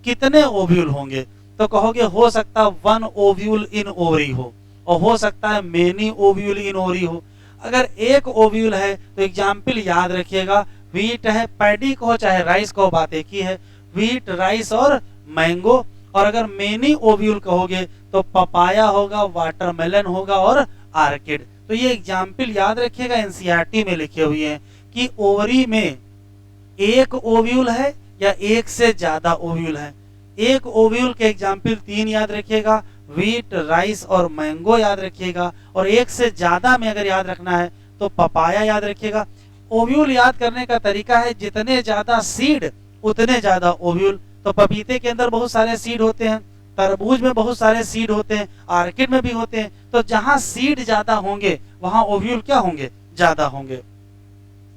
कितने ओव्यूल होंगे, तो कहोगे हो सकता वन ओव्यूल इन ओवरी हो, और हो सकता है मेनी ओव्यूल इन ओवरी हो। अगर एक ओव्यूल है तो एग्जाम्पल याद रखिएगा, व्हीट है, पैडी को चाहे राइस को, बात एक ही है, व्हीट, राइस और मैंगो। और अगर मेनी ओव्यूल कहोगे तो पपाया होगा, वाटरमेलन होगा और आर्किड। तो ये एग्जाम्पल याद रखिएगा, एनसीईआरटी में लिखे हुए हैं कि ओवरी में एक ओव्यूल है या एक से ज्यादा ओव्यूल है। एक ओव्यूल के एग्जाम्पल 3 याद रखिएगा, व्हीट, राइस और मैंगो याद रखिएगा। और एक से ज्यादा में अगर याद रखना है तो पपाया याद रखिएगा। ओव्यूल याद करने का तरीका है, जितने ज्यादा सीड उतने ज्यादा ओव्यूल। तो पपीते के अंदर बहुत सारे सीड होते हैं, तरबूज में बहुत सारे सीड होते हैं, आर्किड में भी होते हैं। तो जहां सीड ज्यादा होंगे वहां ओव्यूल क्या होंगे, ज्यादा होंगे।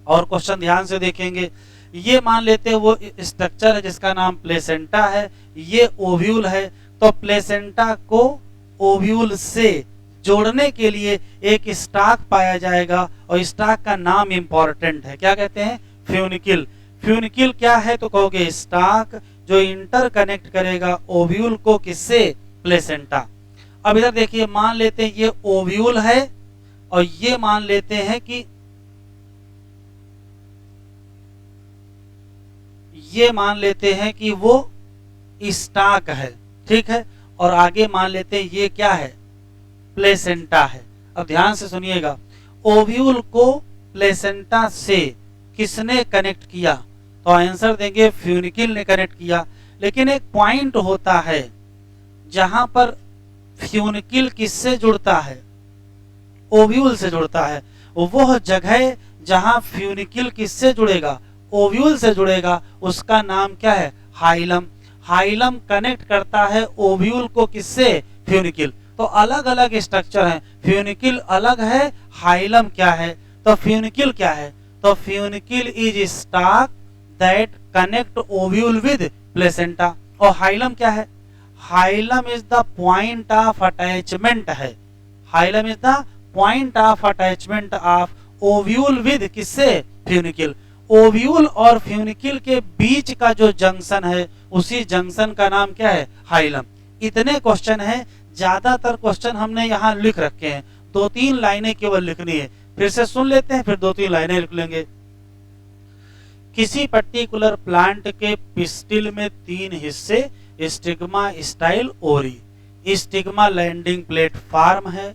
और क्वेश्चन ध्यान से देखेंगे, ये मान लेते हैं वो स्ट्रक्चर है जिसका नाम प्लेसेंटा है, ये ओव्यूल है। तो प्लेसेंटा को ओव्यूल से जोड़ने के लिए एक स्टाक पाया जाएगा, और स्टाक का नाम इंपॉर्टेंट है, क्या कहते हैं, फ्यूनिकिल। फ्यूनिकिल क्या है, तो कहोगे स्टाक जो इंटरकनेक्ट करेगा ओव्यूल को किससे, प्लेसेंटा। अब इधर देखिए, मान लेते हैं ये ओव्यूल है, और ये मान लेते हैं कि ये मान लेते हैं कि वो स्टाक है, ठीक है। और आगे मान लेते हैं ये क्या है, प्लेसेंटा है। अब ध्यान से सुनिएगा, ओव्यूल को प्लेसेंटा से किसने कनेक्ट किया, तो आंसर देंगे फ्यूनिकिल ने कनेक्ट किया। लेकिन एक पॉइंट होता है जहां पर फ्यूनिकिल किससे जुड़ता है, ओव्यूल से जुड़ता है। वह जगह जहां फ्यूनिकिल किससे जुड़ेगा, ओव्यूल से जुड़ेगा, उसका नाम क्या है, हाइलम। हाइलम कनेक्ट करता है ओव्यूल को किससे, फ्यूनिकिल। तो अलग अलग स्ट्रक्चर हैं, फ्यूनिकिल अलग है, हाइलम क्या है, तो फ्यूनिकिल क्या है, तो funicle is stalk that connect ovule with placenta. और हाइलम क्या है, hilum is the point of attachment है, hilum is the point of attachment of ovule with किससे, फ्यूनिकिल। ओव्यूल और फ्यूनिकिल के बीच का जो जंक्शन है उसी जंक्शन का नाम क्या है, हाइलम। इतने क्वेश्चन हैं, ज्यादातर क्वेश्चन हमने यहाँ लिख रखे हैं, 2-3 लाइनें केवल लिखनी है। फिर से सुन लेते हैं, फिर 2-3 लाइनें लिख लेंगे। किसी पर्टिकुलर प्लांट के पिस्टिल में 3 हिस्से, स्टिग्मा, स्टाइल, ओरी। स्टिग्मा लैंडिंग प्लेटफॉर्म है,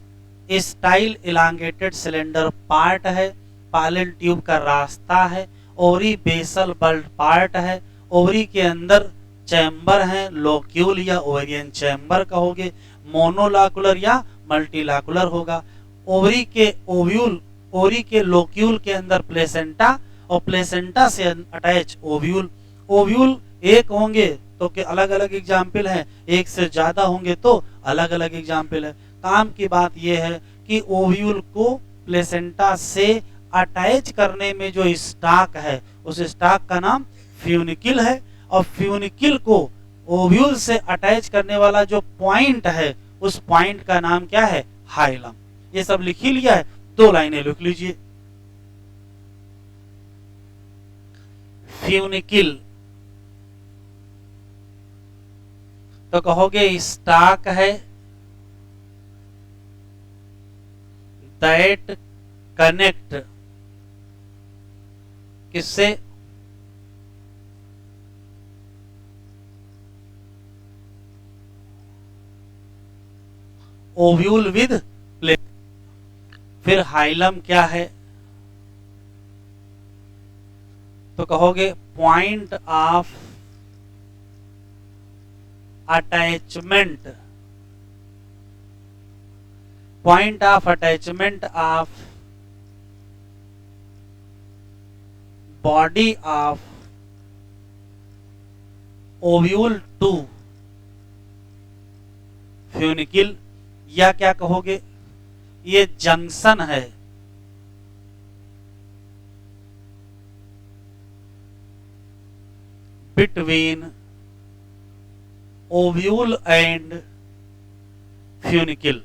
स्टाइल इलांगेटेड सिलेंडर पार्ट है, पालन ट्यूब का रास्ता है, ओरी बेसल बल्ब पार्ट है, ओवरी के अंदर चैम्बर है, लोक्यूल या ओवेरियन चैम्बर कहोगे, मोनोलाकुलर या मल्टीलाकुलर होगा। ओवरी के ओव्यूल, ओवरी के लोक्यूल के अंदर प्लेसेंटा, और प्लेसेंटा से अटैच ओव्यूल। ओव्यूल एक होंगे तो के अलग अलग एग्जाम्पल हैं, एक से ज्यादा होंगे तो अलग अलग एग्जाम्पल है। काम की बात यह है कि ओव्यूल को प्लेसेंटा से अटैच करने में जो स्टाक है उस स्टाक का नाम फ्यूनिकिल है, और फ्यूनिकिल को ओव्यूल से अटैच करने वाला जो पॉइंट है उस पॉइंट का नाम क्या है, हाइलम। ये सब लिख ही लिया है, 2 लाइनें लिख लीजिए। फ्यूनिकिल तो कहोगे स्टाक है दैट कनेक्ट किससे, ओव्यूल विद प्लेसेंटा। फिर हाइलम क्या है, तो कहोगे point of attachment, point of attachment of body of ovule to funicle, या क्या कहोगे ये जंक्शन है between ovule and funicle.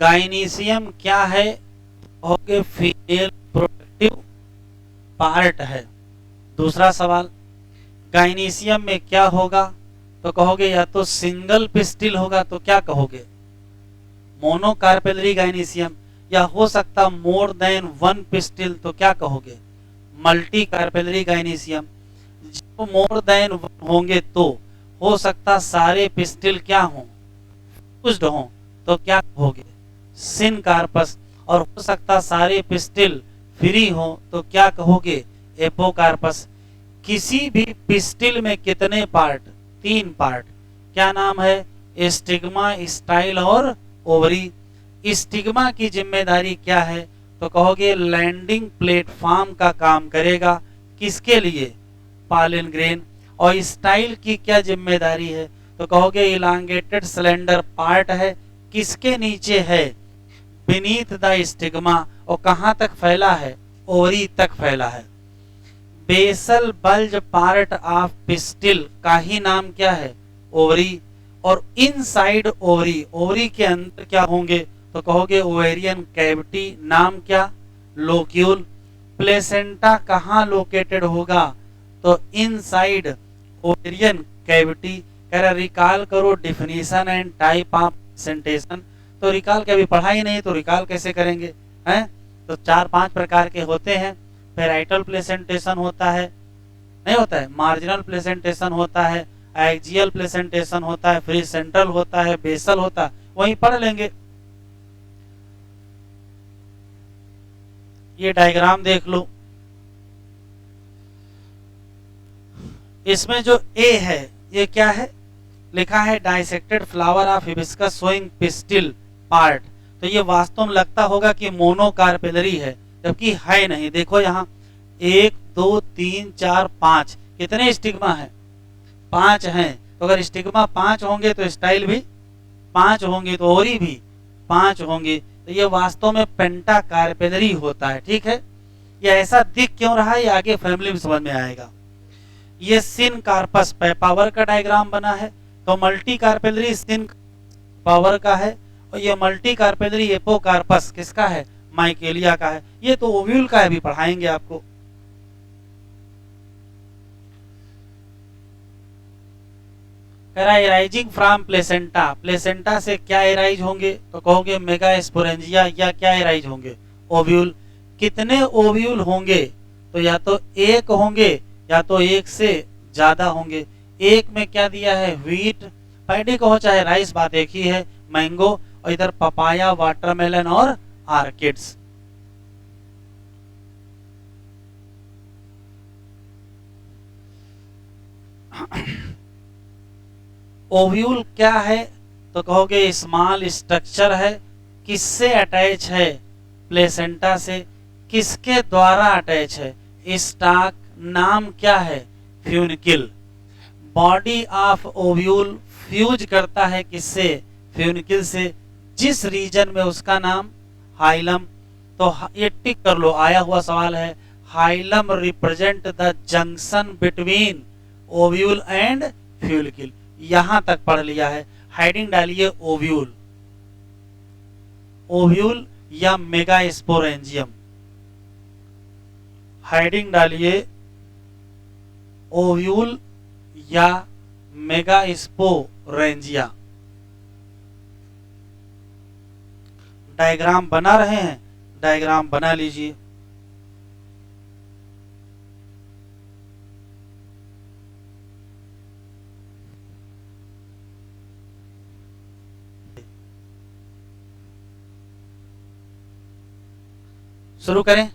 Gynoecium क्या है? ओके, फीमेल प्रोडक्टिव पार्ट है। दूसरा सवाल, गाइनीशियम में क्या होगा? तो कहोगे या तो सिंगल पिस्टिल होगा, तो क्या कहोगे मोनोकार्पेलरी गाइनीशियम, या हो सकता मोर देन वन पिस्टिल, तो क्या कहोगे मल्टी कार्पेलरी गाइनीशियम। जो मोर देन वन होंगे तो हो सकता सारे पिस्टिल क्या हों फ्यूज्ड हों, तो क्या कहोगे सिन कार्पस, और हो सकता सारे पिस्टिल फ्री हो तो क्या कहोगे एपोकार्पस। किसी भी पिस्टिल में कितने पार्ट? 3 पार्ट। क्या नाम है? स्टिग्मा, स्टाइल और ओवरी। स्टिग्मा की जिम्मेदारी क्या है? तो कहोगे लैंडिंग प्लेटफॉर्म का काम करेगा, किसके लिए पॉलन ग्रेन। और स्टाइल की क्या जिम्मेदारी है? तो कहोगे इलांगेटेड सिलेंडर पार्ट है, किसके नीचे है बीनीथ द स्टिग्मा, और कहां तक फैला है ओवरी तक फैला है। Basal bulge part of pistil का ही नाम क्या है ओवरी। और इनसाइड ओवरी, ओवरी के अंदर क्या होंगे? तो कहोगे ओवेरियन कैविटी, नाम क्या लोक्यूल। प्लेसेंटा कहाँ लोकेटेड होगा? तो इनसाइड ओवेरियन कैविटी। कह रहा रिकॉल करो definition and type of placentation. तो रिकॉल के अभी पढ़ा ही नहीं, तो रिकॉल कैसे करेंगे हैं? तो 4-5 प्रकार के होते हैं। पेराइटल प्लेसेंटेशन होता है, नहीं होता है, मार्जिनल प्लेसेंटेशन होता है, एक्सियल प्लेसेंटेशन होता है, फ्री सेंट्रल होता है, बेसल होता है, वहीं पढ़ लेंगे। ये डायग्राम देख लो, इसमें जो ए है ये क्या है? लिखा है dissected flower of hibiscus showing pistil part. तो ये वास्तव में लगता होगा कि मोनोकार्पेलरी है, जबकि है नहीं। देखो यहाँ 1 2 3 4 5 कितने स्टिग्मा है? 5 हैं। तो अगर स्टिग्मा 5 होंगे तो स्टाइल भी 5 होंगे, तो ओरी भी 5 होंगे। तो ये वास्तव में पेंटाकार्पेलरी होता है। ठीक है, ये ऐसा दिख क्यों रहा है ये आगे फैमिली में समझ में आएगा। ये सिन कार्पस पावर का डायग्राम बना है, तो मल्टी कार्पेलरी सिन पावर का है, और ये मल्टी कार्पेलरी एपोकार्पस किसका है? माइकेलिया का है। ये तो ओव्यूल का है, भी पढ़ाएंगे आपको। एराइजिंग फ्रॉम प्लेसेंटा, प्लेसेंटा से क्या एराइज होंगे? तो कहोगे मेगा स्पोरेंजिया, या क्या एराइज होंगे ओव्यूल। कितने ओव्यूल होंगे? तो या तो एक होंगे या तो एक से ज्यादा होंगे। एक में क्या दिया है व्हीट, पैडी कहो चाहे राइस, बात एक ही है, मैंगो, और इधर पपाया, वाटरमेलन और आर्किड्स। ओव्यूल क्या है? तो कहोगे स्मॉल स्ट्रक्चर है, किससे अटैच है? प्लेसेंटा से। किसके द्वारा अटैच है? स्टाक, नाम क्या है फ्यूनिकिल। बॉडी ऑफ ओव्यूल फ्यूज करता है किससे? फ्यूनिकिल से। जिस रीजन में उसका नाम हाइलम। तो ये टिक कर लो, आया हुआ सवाल है। Hilum represent the junction between ovule and funicle. यहां तक पढ़ लिया है। हेडिंग डालिए ओव्यूल, ओव्यूल या मेगास्पोरेंजियम। हेडिंग डालिए ओव्यूल या मेगास्पोरेंजिया। डायग्राम बना रहे हैं, डायग्राम बना लीजिए। शुरू करें।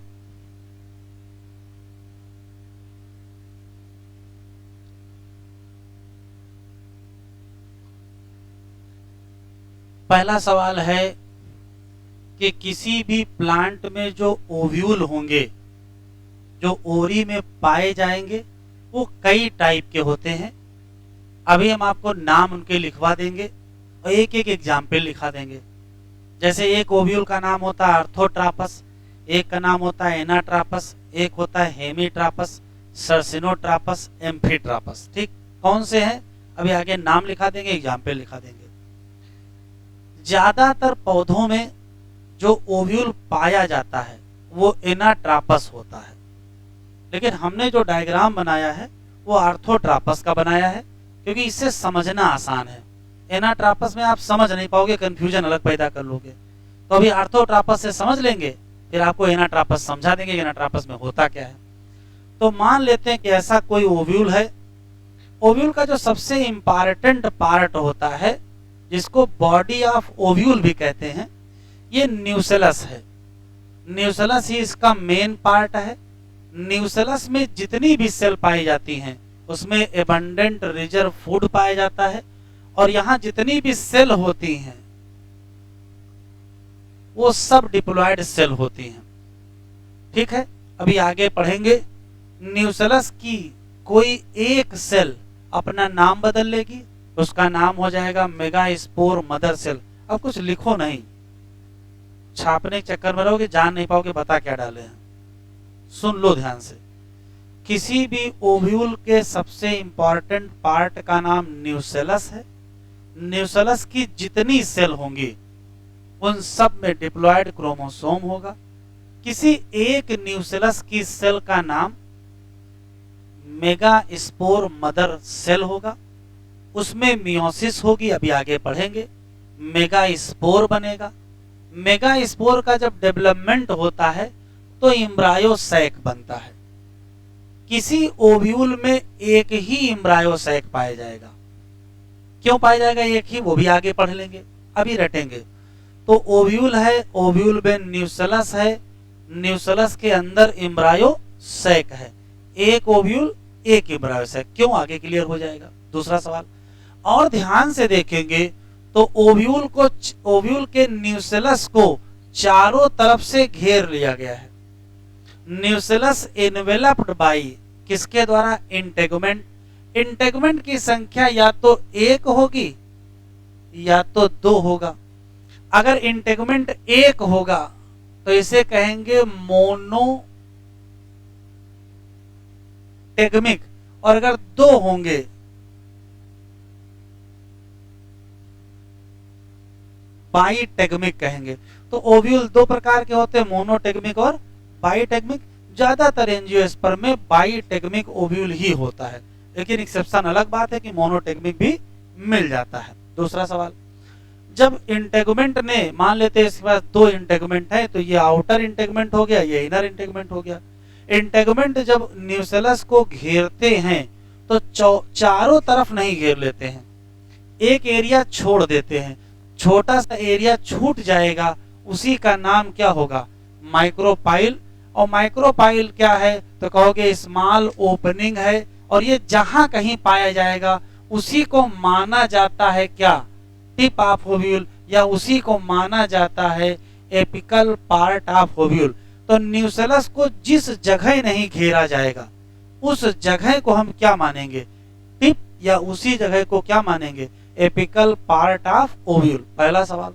पहला सवाल है कि किसी भी प्लांट में जो ओव्यूल होंगे, जो ओरी में पाए जाएंगे, वो कई टाइप के होते हैं। अभी हम आपको नाम उनके लिखवा देंगे और एक एक एग्जाम्पल लिखा देंगे। जैसे एक ओव्यूल का नाम होता है अर्थोट्रापस, एक का नाम होता है एनाट्रापस, एक होता है हेमीट्रापस, सर्सिनोट्रापस, एम्फीट्रापस। ठीक, कौन से हैं अभी आगे नाम लिखा देंगे, एग्जाम्पल लिखा देंगे। ज्यादातर पौधों में जो ओव्यूल पाया जाता है वो एनाट्रापस होता है, लेकिन हमने जो डायग्राम बनाया है वो आर्थोट्रापस का बनाया है, क्योंकि इससे समझना आसान है। एनाट्रापस में आप समझ नहीं पाओगे, कंफ्यूजन अलग पैदा कर लोगे। तो अभी आर्थोट्रापस से समझ लेंगे, फिर आपको एनाट्रापस समझा देंगे एनाट्रापस में होता क्या है। तो मान लेते हैं कि ऐसा कोई ओव्यूल है। ओव्यूल का जो सबसे इंपॉर्टेंट पार्ट होता है, जिसको बॉडी ऑफ ओव्यूल भी कहते हैं, ये न्यूसेलस है। न्यूसेलस ही इसका मेन पार्ट है। न्यूसेलस में जितनी भी सेल पाई जाती हैं उसमें एबंडेंट रिजर्व फूड पाया जाता है, और यहाँ जितनी भी सेल होती हैं वो सब डिप्लॉयड सेल होती हैं। ठीक है, अभी आगे पढ़ेंगे। न्यूसेलस की कोई एक सेल अपना नाम बदल लेगी, उसका नाम हो जाएगा मेगास्पोर मदर सेल। अब कुछ लिखो नहीं, छापने के चक्कर में रहोगे, जान नहीं पाओगे बता क्या डाले हैं। सुन लो ध्यान से। किसी भी ओव्यूल के सबसे इंपॉर्टेंट पार्ट का नाम न्यूसेलस है। न्यूसेलस की जितनी सेल होंगी उन सब में डिप्लॉयड क्रोमोसोम होगा। किसी एक न्यूसेलस की सेल का नाम मेगास्पोर मदर सेल होगा, उसमें मियोसिस होगी, अभी आगे पढ़ेंगे। मेगास्पोर बनेगा। मेगास्पोर का जब डेवलपमेंट होता है तो एम्ब्रायोसैक बनता है। किसी ओव्यूल में एक ही एम्ब्रायोसैक पाया जाएगा। क्यों पाया जाएगा एक ही, वो भी आगे पढ़ लेंगे, अभी रटेंगे। तो ओव्यूल है, ओव्यूल में न्यूसेलस है, न्यूसेलस के अंदर एम्ब्रायोसैक है। एक ओव्यूल एक एम्ब्रायोसैक, क्यों, आगे क्लियर हो जाएगा। दूसरा सवाल और ध्यान से देखेंगे तो ओव्यूल के न्यूसेलस को चारों तरफ से घेर लिया गया है। न्यूसेलस एनवेलप्ड बाय किसके द्वारा, इंटेगुमेंट। इंटेगुमेंट की संख्या या तो एक होगी या तो दो होगा। अगर इंटेगुमेंट एक होगा तो इसे कहेंगे मोनोटेगमिक, और अगर दो होंगे बाईटेगमिक कहेंगे। तो ओव्यूल दो प्रकार के होते हैं, मोनोटेगमिक और बाईटेगमिक। ज्यादातर एंजियोस्पर्म में बाईटेगमिक ओव्यूल ही होता है, लेकिन एक्सेप्शन अलग बात है कि मोनोटेगमिक भी मिल जाता है। दूसरा सवाल, जब इंटेगुमेंट ने, मान लेते हैं इसके पास दो इंटेगुमेंट है, तो ये आउटर इंटेगुमेंट हो गया, ये इनर इंटेगुमेंट हो गया। इंटेगुमेंट जब न्यूसेलस को घेरते हैं तो चारों तरफ नहीं घेर लेते हैं, एक एरिया छोड़ देते हैं। छोटा सा एरिया छूट जाएगा, उसी का नाम क्या होगा, माइक्रोपाइल। और माइक्रोपाइल क्या है तो कहोगे स्मॉल ओपनिंग है, और ये जहां कहीं पाया जाएगा उसी को माना जाता है क्या, टिप ऑफ ओव्यूल, या उसी को माना जाता है एपिकल पार्ट ऑफ ओव्यूल। तो न्यूसेलस को जिस जगह नहीं घेरा जाएगा उस जगह को हम क्या मानेंगे, टिप, या उसी जगह को क्या मानेंगे, एपिकल पार्ट ऑफ ओव्यूल। पहला सवाल,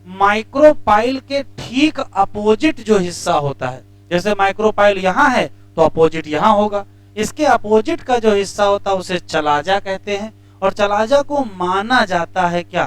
माइक्रोपाइल के ठीक अपोजिट जो हिस्सा होता है, जैसे माइक्रोपाइल यहाँ है तो अपोजिट यहाँ होगा, इसके अपोजिट का जो हिस्सा होता है उसे चलाजा कहते हैं, और चलाजा को माना जाता है क्या,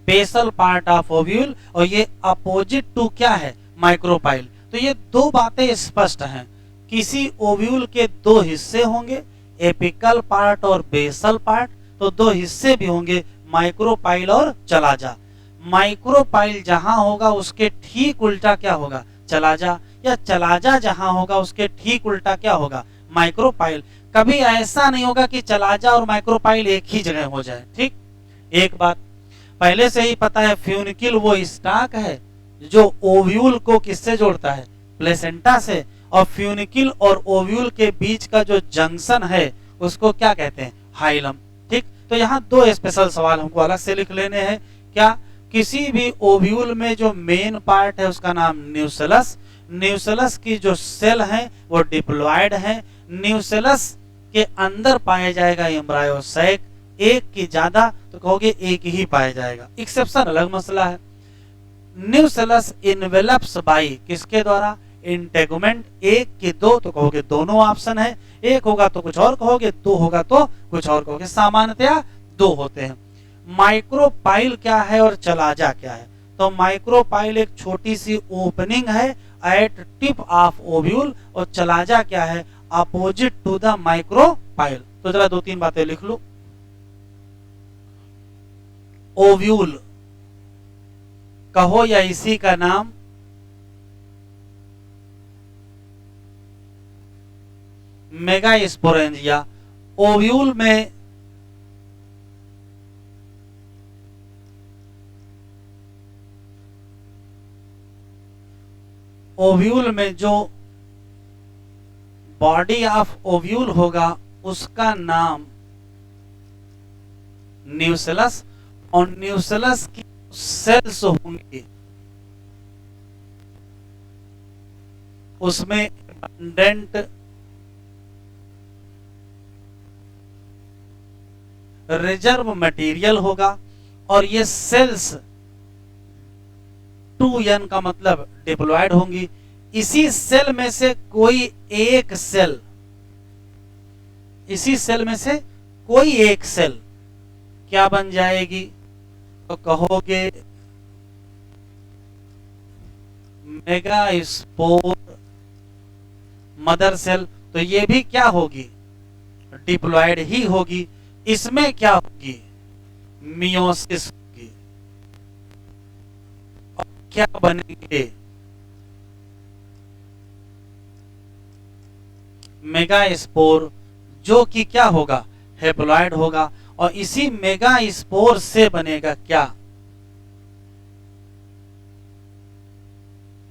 बेसल पार्ट ऑफ ओव्यूल, और ये अपोजिट टू क्या है, माइक्रोपाइल। तो ये दो बातें स्पष्ट हैं, किसी ओव्यूल के दो हिस्से होंगे, एपिकल पार्ट और बेसल पार्ट, तो दो हिस्से भी होंगे, माइक्रोपाइल और चलाजा। माइक्रोपाइल जहां होगा उसके ठीक उल्टा क्या होगा, चला जा, या चला जा जहां होगा उसके ठीक उल्टा क्या होगा, माइक्रोपाइल। कभी ऐसा नहीं होगा कि चला जा और माइक्रोपाइल एक ही जगह हो जाए। ठीक, एक बात पहले से ही पता है, फ्यूनिकिल वो स्टाक है जो ओव्यूल को किससे जोड़ता है, प्लेसेंटा से, और फ्यूनिकिल और ओव्यूल के बीच का जो जंक्शन है उसको क्या कहते हैं, हाइलम। ठीक, तो यहाँ दो स्पेशल सवाल हमको अलग से लिख लेने हैं। क्या, किसी भी ओव्यूल में जो मेन पार्ट है उसका नाम न्यूसेलस, न्यूसेलस की जो सेल है वो डिप्लॉयड है, न्यूसेलस के अंदर पाया जाएगा एम्ब्रायोसैक, एक की ज्यादा तो कहोगे एक ही पाया जाएगा, एक्सेप्शन अलग मसला है। न्यूसेलस इन्वेलप्स बाई किसके द्वारा, इंटेगुमेंट, एक की दो तो कहोगे दोनों ऑप्शन है, एक होगा तो कुछ और कहोगे, दो होगा तो कुछ और कहोगे, सामान्यतया दो होते हैं। माइक्रोपाइल क्या है और चलाजा क्या है, तो माइक्रोपाइल एक छोटी सी ओपनिंग है एट टिप ऑफ ओव्यूल, और चलाजा क्या है, अपोजिट टू द माइक्रोपाइल। तो जरा दो तीन बातें लिख लो। ओव्यूल कहो या इसी का नाम मेगास्पोरेंजिया। ओव्यूल में जो बॉडी ऑफ ओव्यूल होगा उसका नाम न्यूसेलस, और न्यूसेलस की सेल्स होंगी उसमें अबंडेंट रिजर्व मटेरियल होगा, और ये सेल्स 2n का मतलब डिप्लॉयड होंगी। इसी सेल में से कोई एक सेल, इसी सेल में से कोई एक सेल क्या बन जाएगी, तो कहोगे मेगास्पोर मदर सेल, तो ये भी क्या होगी, डिप्लॉयड ही होगी। इसमें क्या होगी, मियोसिस होगी, और क्या बनेंगे, मेगास्पोर, जो कि क्या होगा, हेप्लॉयड होगा, और इसी मेगास्पोर से बनेगा क्या,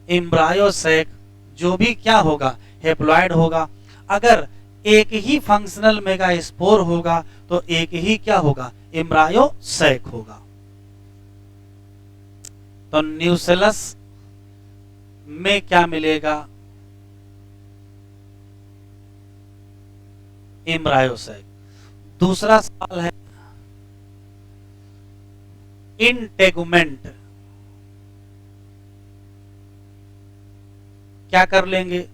एम्ब्रायोसैक, जो भी क्या होगा, हेप्लॉयड होगा। अगर एक ही फंक्शनल मेगास्पोर होगा तो एक ही क्या होगा, एम्ब्रायोसैक होगा। तो न्यूसेलस में क्या मिलेगा, एम्ब्रायोसैक। दूसरा सवाल है इंटेगुमेंट, क्या कर लेंगे,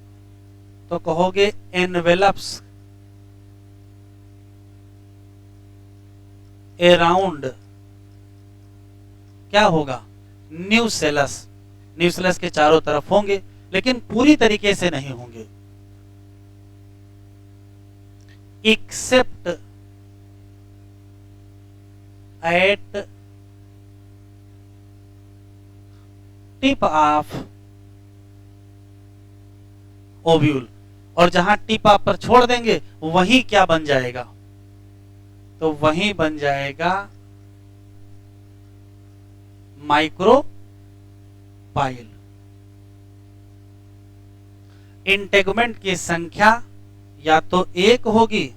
तो कहोगे एनवेलप्स अराउंड क्या होगा, न्यूसेलस, न्यूसेलस के चारों तरफ होंगे लेकिन पूरी तरीके से नहीं होंगे, accept eight tip of ovule, और जहां टिप आप पर छोड़ देंगे वहीं क्या बन जाएगा, तो वहीं बन जाएगा माइक्रोपाइल। इंटेगुमेंट की संख्या या तो एक होगी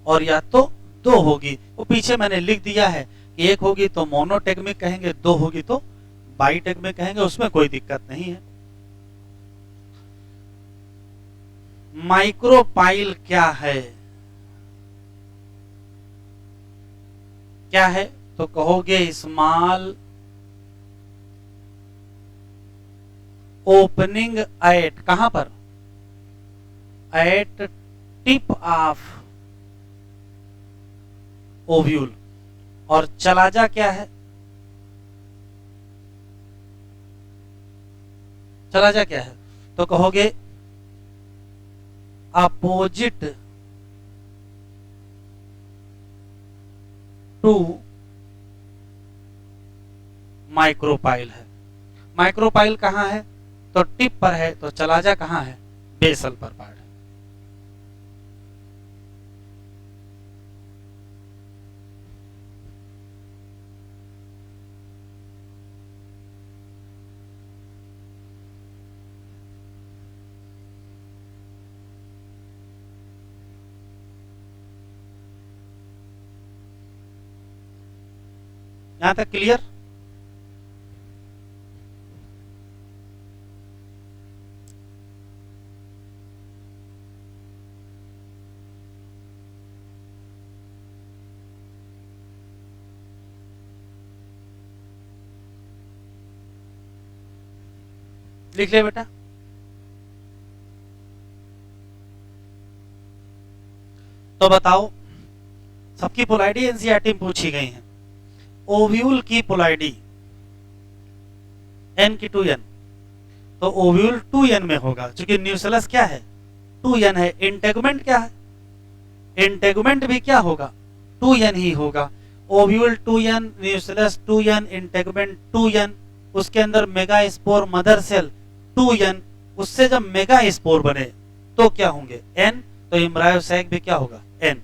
और या तो दो होगी, वो पीछे मैंने लिख दिया है कि एक होगी तो मोनोटेगमिक कहेंगे, दो होगी तो बाइटेगमिक कहेंगे, उसमें कोई दिक्कत नहीं है। माइक्रोपाइल क्या है, क्या है, तो कहोगे स्मॉल ओपनिंग एट, कहां पर, एट टिप ऑफ ओव्यूल। और चलाजा क्या है, चलाजा क्या है, तो कहोगे अपोजिट टू माइक्रोपाइल है। माइक्रोपाइल कहाँ है? तो टिप पर है। तो चलाजा कहाँ है? बेसल पर पार्ट है। यहां तक क्लियर? लिख ले बेटा। तो बताओ, सबकी पोलाइडी एनसीईआरटी में पूछी गई है। ओव्यूल की पोलाइडी एन की 2n, तो ओव्यूल 2n में होगा, क्योंकि न्यूसेलस क्या है? 2n है। इंटेगुमेंट क्या है? इंटेगुमेंट भी क्या होगा? 2n ही होगा। Ovule 2n, nucellus 2n, integument 2n, उसके अंदर mega spore mother cell 2n, उससे जब मेगा स्पोर बने तो क्या होंगे? n। तो एम्ब्रायोसैक भी क्या होगा? n।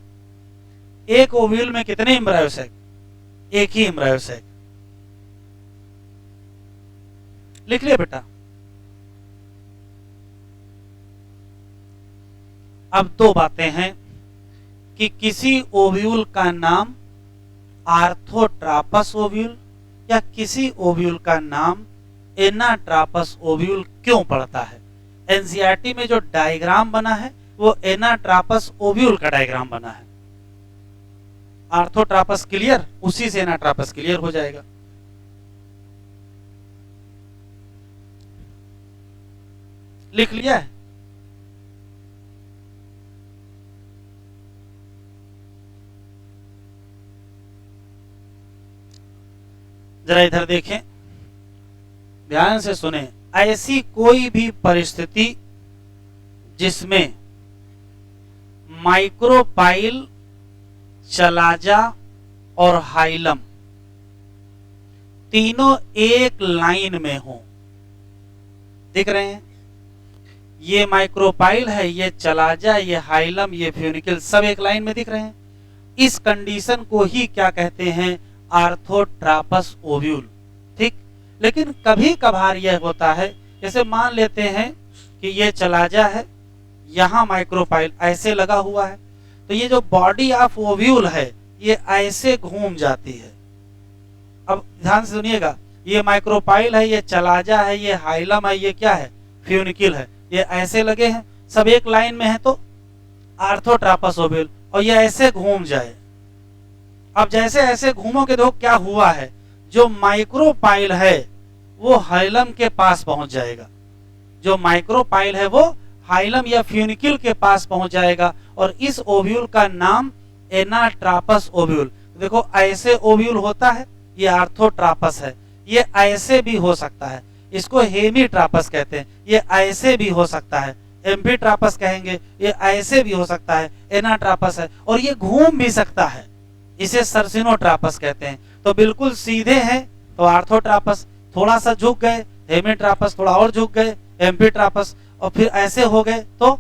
एक ओव्यूल में कितने एम्ब्रायोसैक? एक ही एम्ब्रायोसैक। लिख लिया बेटा। अब दो बातें हैं कि किसी ओव्यूल का नाम आर्थोट्रापस ओव्यूल या किसी ओव्यूल का नाम एनाट्रापस ओव्यूल क्यों पड़ता है। एनसीईआरटी में जो डायग्राम बना है वो एनाट्रापस ओव्यूल का डायग्राम बना है। आर्थोट्रापस क्लियर, उसी से एनाट्रापस क्लियर हो जाएगा। लिख लिया है? जरा इधर देखें, ध्यान से सुने। ऐसी कोई भी परिस्थिति जिसमें माइक्रोपाइल, चलाजा और हाइलम तीनों एक लाइन में हो, दिख रहे हैं? ये माइक्रोपाइल है, ये चलाजा, ये हाइलम, ये फ्यूनिकल, सब एक लाइन में दिख रहे हैं। इस कंडीशन को ही क्या कहते हैं? आर्थोट्रापस ओव्यूल। ठीक। लेकिन कभी कभार यह होता है, जैसे मान लेते हैं कि ये चलाजा है, यहां माइक्रोपाइल ऐसे लगा हुआ है, तो ये जो बॉडी ऑफ ओव्यूल है ये ऐसे घूम जाती है। अब ध्यान से सुनिएगा, ये माइक्रोपाइल है, ये चलाजा है, ये हाइलम है, ये क्या है? फ्यूनिकल है। ये ऐसे लगे हैं, सब एक लाइन में है, तो आर्थोट्रापस ओव्यूल। और ये ऐसे घूम जाए। अब जैसे ऐसे घूमोगे तो क्या हुआ है? जो माइक्रोपाइल है वो हाइलम के पास पहुंच जाएगा। जो माइक्रोपाइल है वो हाइलम या फ्यूनिकल के पास पहुंच जाएगा, और इस ओव्यूल का नाम एनाट्रापस ओव्यूल। देखो ऐसे ओव्यूल होता है, ये आर्थोट्रापस है। ये ऐसे भी हो सकता है, इसको हेमीट्रापस कहते हैं। ये ऐसे भी हो सकता है, एम्फीट्रापस कहेंगे। ये ऐसे भी हो सकता है, एनाट्रापस है। और ये घूम भी सकता है, इसे सर्सिनोट्रापस कहते हैं। तो बिल्कुल सीधे हैं तो आर्थोट्रापस, थोड़ा सा झुक गए हेमीट्रापस, थोड़ा और झुक गए एम्फीट्रापस, और फिर ऐसे हो गए तो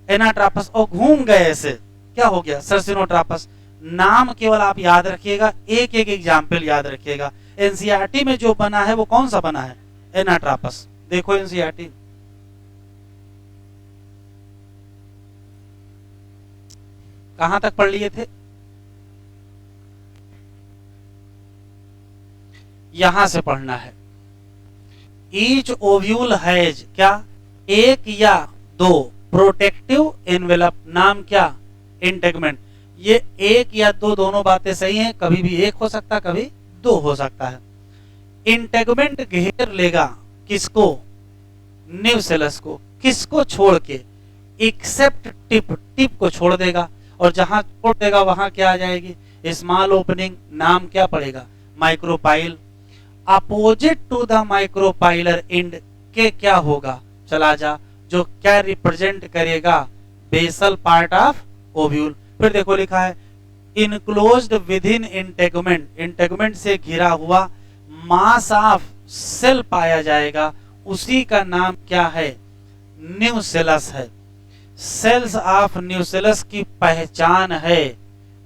एनाट्रापस, और घूम गए ऐसे, क्या हो गया? सर्सिनोट्रापस। नाम केवल आप याद रखिएगा, एक एक एग्जाम्पल याद रखिएगा। एनसीईआरटी में जो बना है वो कौन सा बना है? एनाट्रापस। देखो एनसीईआरटी, कहां तक पढ़ लिए थे? यहां से पढ़ना है। ईच ओव्यूल हैज, क्या? एक या दो प्रोटेक्टिव एनवेलप। नाम क्या? इंटेगमेंट। ये एक या दो दोनों बातें सही हैं, कभी भी एक हो सकता, कभी दो हो सकता है। इंटेगमेंट घेर लेगा किसको? न्यूसेलस को। किसको छोड़ के? Accept tip. टिप को छोड़ देगा, और जहां छोड़ देगा वहां क्या आ जाएगी? Small opening. नाम क्या पड़ेगा? Micropyle. Opposite to the micropylar end के क्या होगा? चलाजा, जो क्या रिप्रेजेंट करेगा? Basal part of ovule. फिर देखो लिखा है enclosed within integument. Integument से घिरा हुआ मास ऑफ सेल पाया जाएगा, उसी का नाम क्या है? न्यूसेलस है। सेल्स ऑफ न्यूसेलस की पहचान है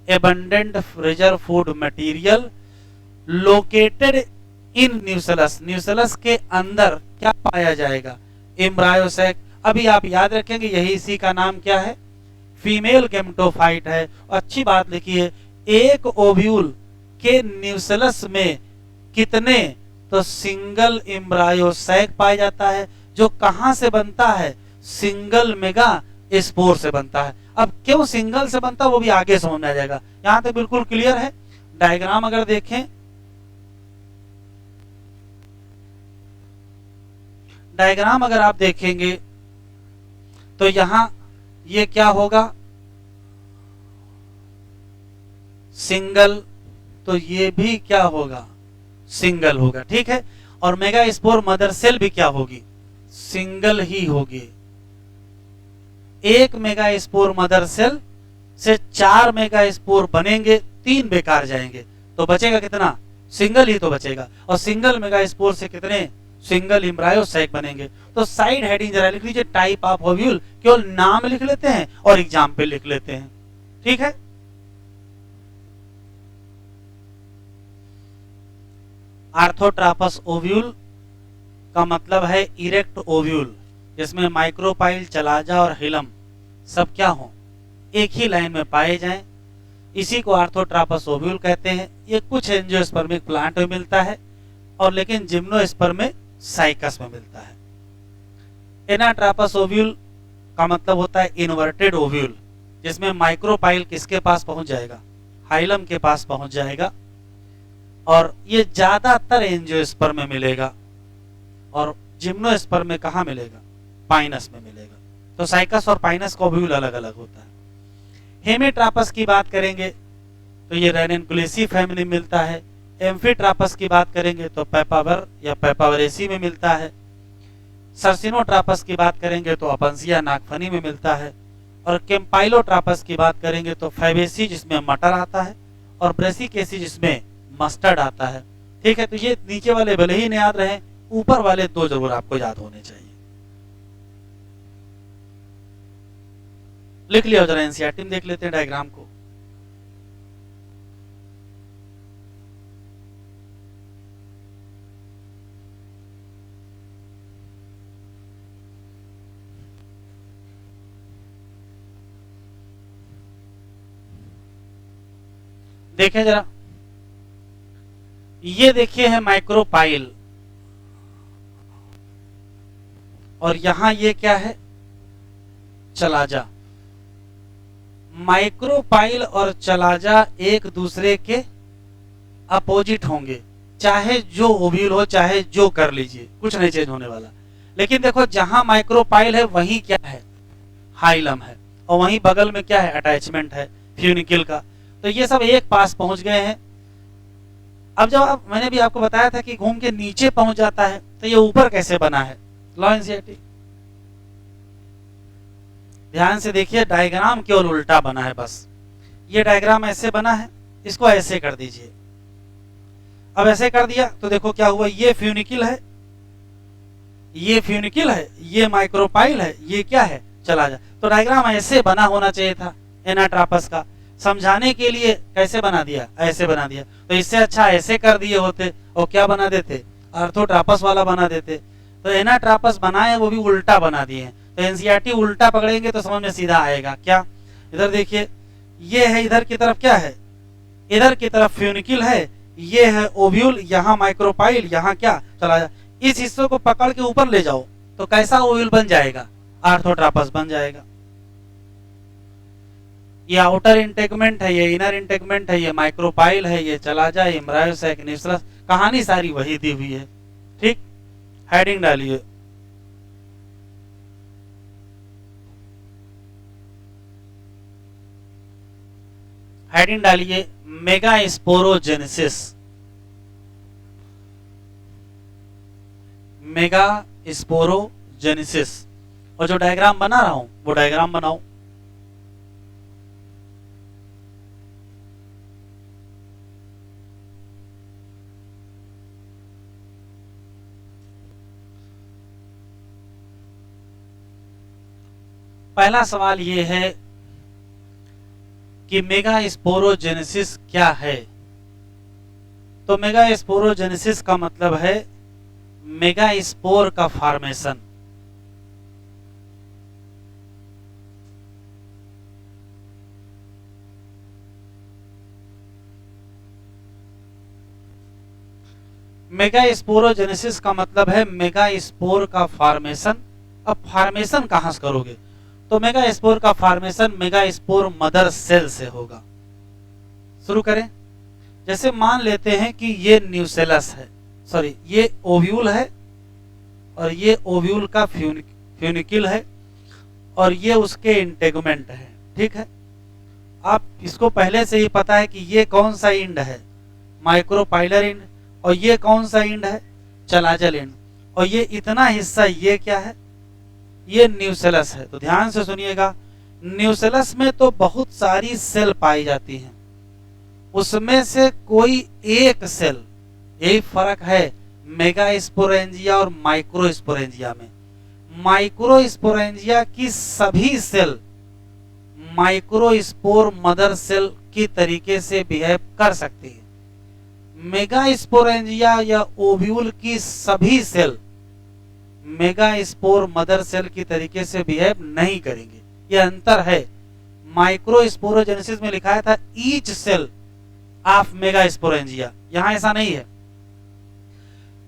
abundant Fraser food material located in nucellus. Nucellus के अंदर क्या पाया जाएगा? एम्ब्रायोसैक। अभी आप याद रखेंगे यही इसी का नाम क्या है? फीमेल गेमेटोफाइट है। अच्छी बात लिखिए, एक ओव्यूल के न्यूसेलस में कितने? तो सिंगल एम्ब्रायोसैक पाया जाता है, जो कहां से बनता है? सिंगल मेगा स्पोर से बनता है। अब क्यों सिंगल से बनता है वो भी आगे समझ में आ जाएगा, यहां तक बिल्कुल क्लियर है। डायग्राम अगर देखें, डायग्राम अगर आप देखेंगे तो यहां ये क्या होगा? सिंगल, तो ये भी क्या होगा? सिंगल होगा, ठीक है। और मेगा स्पोर मदर सेल भी क्या होगी? सिंगल ही होगी। एक मेगा स्पोर मदर सेल से 4 मेगा स्पोर बनेंगे, 3 बेकार जाएंगे, तो बचेगा कितना? सिंगल ही तो बचेगा। और सिंगल मेगा स्पोर से कितने? सिंगल एम्ब्रायोसैक बनेंगे। तो साइड हेडिंग जरा लिख लीजिए, टाइप ऑफ ओव्यूल, केवल नाम लिख लेते हैं और एग्जाम्पल लिख लेते हैं, ठीक है। आर्थोट्रापस ओव्यूल का मतलब है इरेक्ट ओव्यूल, जिसमें माइक्रोपाइल, चलाजा और हिलम सब क्या हो? एक ही लाइन में पाए जाएं, इसी को आर्थोट्रापस ओव्यूल कहते हैं। ये कुछ एंजियोस्पर्मिक प्लांट में मिलता है, और लेकिन जिम्नोस्पर्म साइकस में मिलता है। एनाट्रापस ओव्यूल का मतलब होता है इन्वर्टेड ओव्यूल, जिसमें माइक्रोपाइल किसके पास पहुंच जाएगा? हाइलम के पास पहुंच जाएगा, और ये ज्यादातर एंजियोस्पर्म में मिलेगा, और जिम्नोस्पर्म में कहां मिलेगा? पाइनस में मिलेगा। तो साइकस और पाइनस का ओव्यूल अलग अलग होता है। हेमिट्रापस की बात करेंगे तो ये रेनकुलेसी फैमिली में मिलता है। एम्फीट्रापस की बात करेंगे तो पेपावर या पेपावरेसी में मिलता है। सर्सिनोट्रापस की बात करेंगे तो अपंसिया नागफनी में मिलता है। और केम्पाइलोट्रापस की बात करेंगे तो फैबेसी, जिसमें मटर आता है, और ब्रेसिकेसी, जिसमें मस्टर्ड आता है, ठीक है। तो ये नीचे वाले भले ही नहीं याद रहे, ऊपर वाले 2 जरूर आपको याद होने चाहिए। लिख लिया जरा, एनसीईआरटी में देख लेते हैं डायग्राम को। देखें जरा, ये देखिए है माइक्रोपाइल, और यहां ये क्या है? चलाजा। माइक्रोपाइल और चलाजा एक दूसरे के अपोजिट होंगे, चाहे जो ओव्यूल हो, चाहे जो कर लीजिए, कुछ नहीं चेंज होने वाला। लेकिन देखो, जहां माइक्रोपाइल है वहीं क्या है? हाइलम है, और वहीं बगल में क्या है? अटैचमेंट है फ्यूनिकिल का। तो ये सब एक पास पहुंच गए हैं। अब जब मैंने भी आपको बताया था कि घूम के नीचे पहुंच जाता है, तो ये ऊपर कैसे बना है? लॉ एनसीईआरटी ध्यान से देखिए, डायग्राम केवल उल्टा बना है बस। ये डायग्राम ऐसे बना है, इसको ऐसे कर दीजिए। अब ऐसे कर दिया तो देखो क्या हुआ, ये फ्यूनिकिल है, ये फ्यूनिकिल है, ये माइक्रोपाइल है, ये क्या है? चलाजा। तो डायग्राम ऐसे बना होना चाहिए था एनाट्रापस का। समझाने के लिए कैसे बना दिया? ऐसे बना दिया। तो इससे अच्छा ऐसे कर दिए होते, और क्या बना देते? आर्थोट्रापस वाला बना देते। तो एनाट्रापस बनाए, वो भी उल्टा बना दिए हैं। तो एनसीईआरटी उल्टा पकड़ेंगे तो समझ में सीधा आएगा। क्या? इधर देखिए, ये है, इधर की तरफ क्या है? इधर की तरफ फ्यूनिकिल है, ये है ओव्यूल, यहाँ माइक्रोपाइल, यहाँ क्या? चलाजा। इस हिस्से को पकड़ के ऊपर ले जाओ तो कैसा ओव्यूल बन जाएगा? आर्थोट्रापस बन जाएगा। ये आउटर इंटेगमेंट है, ये इनर इंटेगमेंट है, ये माइक्रोपाइल है, ये चलाजा, एम्ब्रायोसैक, न्यूसेलस, कहानी सारी वही दी हुई है, ठीक। हेडिंग डालिए, हेडिंग डालिए मेगा स्पोरोजेनेसिस। Mega sporogenesis. और जो डायग्राम बना रहा हूं वो डायग्राम बनाओ। पहला सवाल ये है कि मेगा स्पोरोजेनेसिस क्या है। तो मेगा स्पोरोजेनेसिस का मतलब है मेगा स्पोर का फॉर्मेशन। मेगा स्पोरोजेनेसिस का मतलब है मेगा स्पोर का फॉर्मेशन। अब फॉर्मेशन कहां से करोगे, तो मेगा स्पोर का formation megaspore mother cell से होगा। शुरू करें। जैसे मान लेते हैं कि ये न्यूसेलस है, सॉरी ये ओव्यूल है और ये ओव्यूल का फ्यूनिकिल है और ये उसके इंटेगुमेंट है। ठीक है, आप इसको पहले से ही पता है कि ये कौन सा इंड है, माइक्रोपाइलर इंड, और ये कौन सा इंड है, चलाजल इंड, और ये इतना हिस्सा ये क्या है, ये न्यूसेलस है। तो ध्यान से सुनिएगा, न्यूसेलस में तो बहुत सारी सेल पाई जाती हैं, उसमें से कोई एक सेल, यही फर्क है मेगा स्पोरेंजिया और माइक्रो स्पोरेंजिया में। माइक्रो स्पोरेंजिया की सभी cell microspore mother cell की तरीके से बिहेव कर सकती है। मेगा स्पोरेंजिया या ओव्यूल की सभी cell megaspore mother cell की तरीके से बिहेव नहीं करेंगे, यह अंतर है। माइक्रो स्पोरोजेनेसिस में लिखा था each cell of megasporangia, यहां ऐसा नहीं है।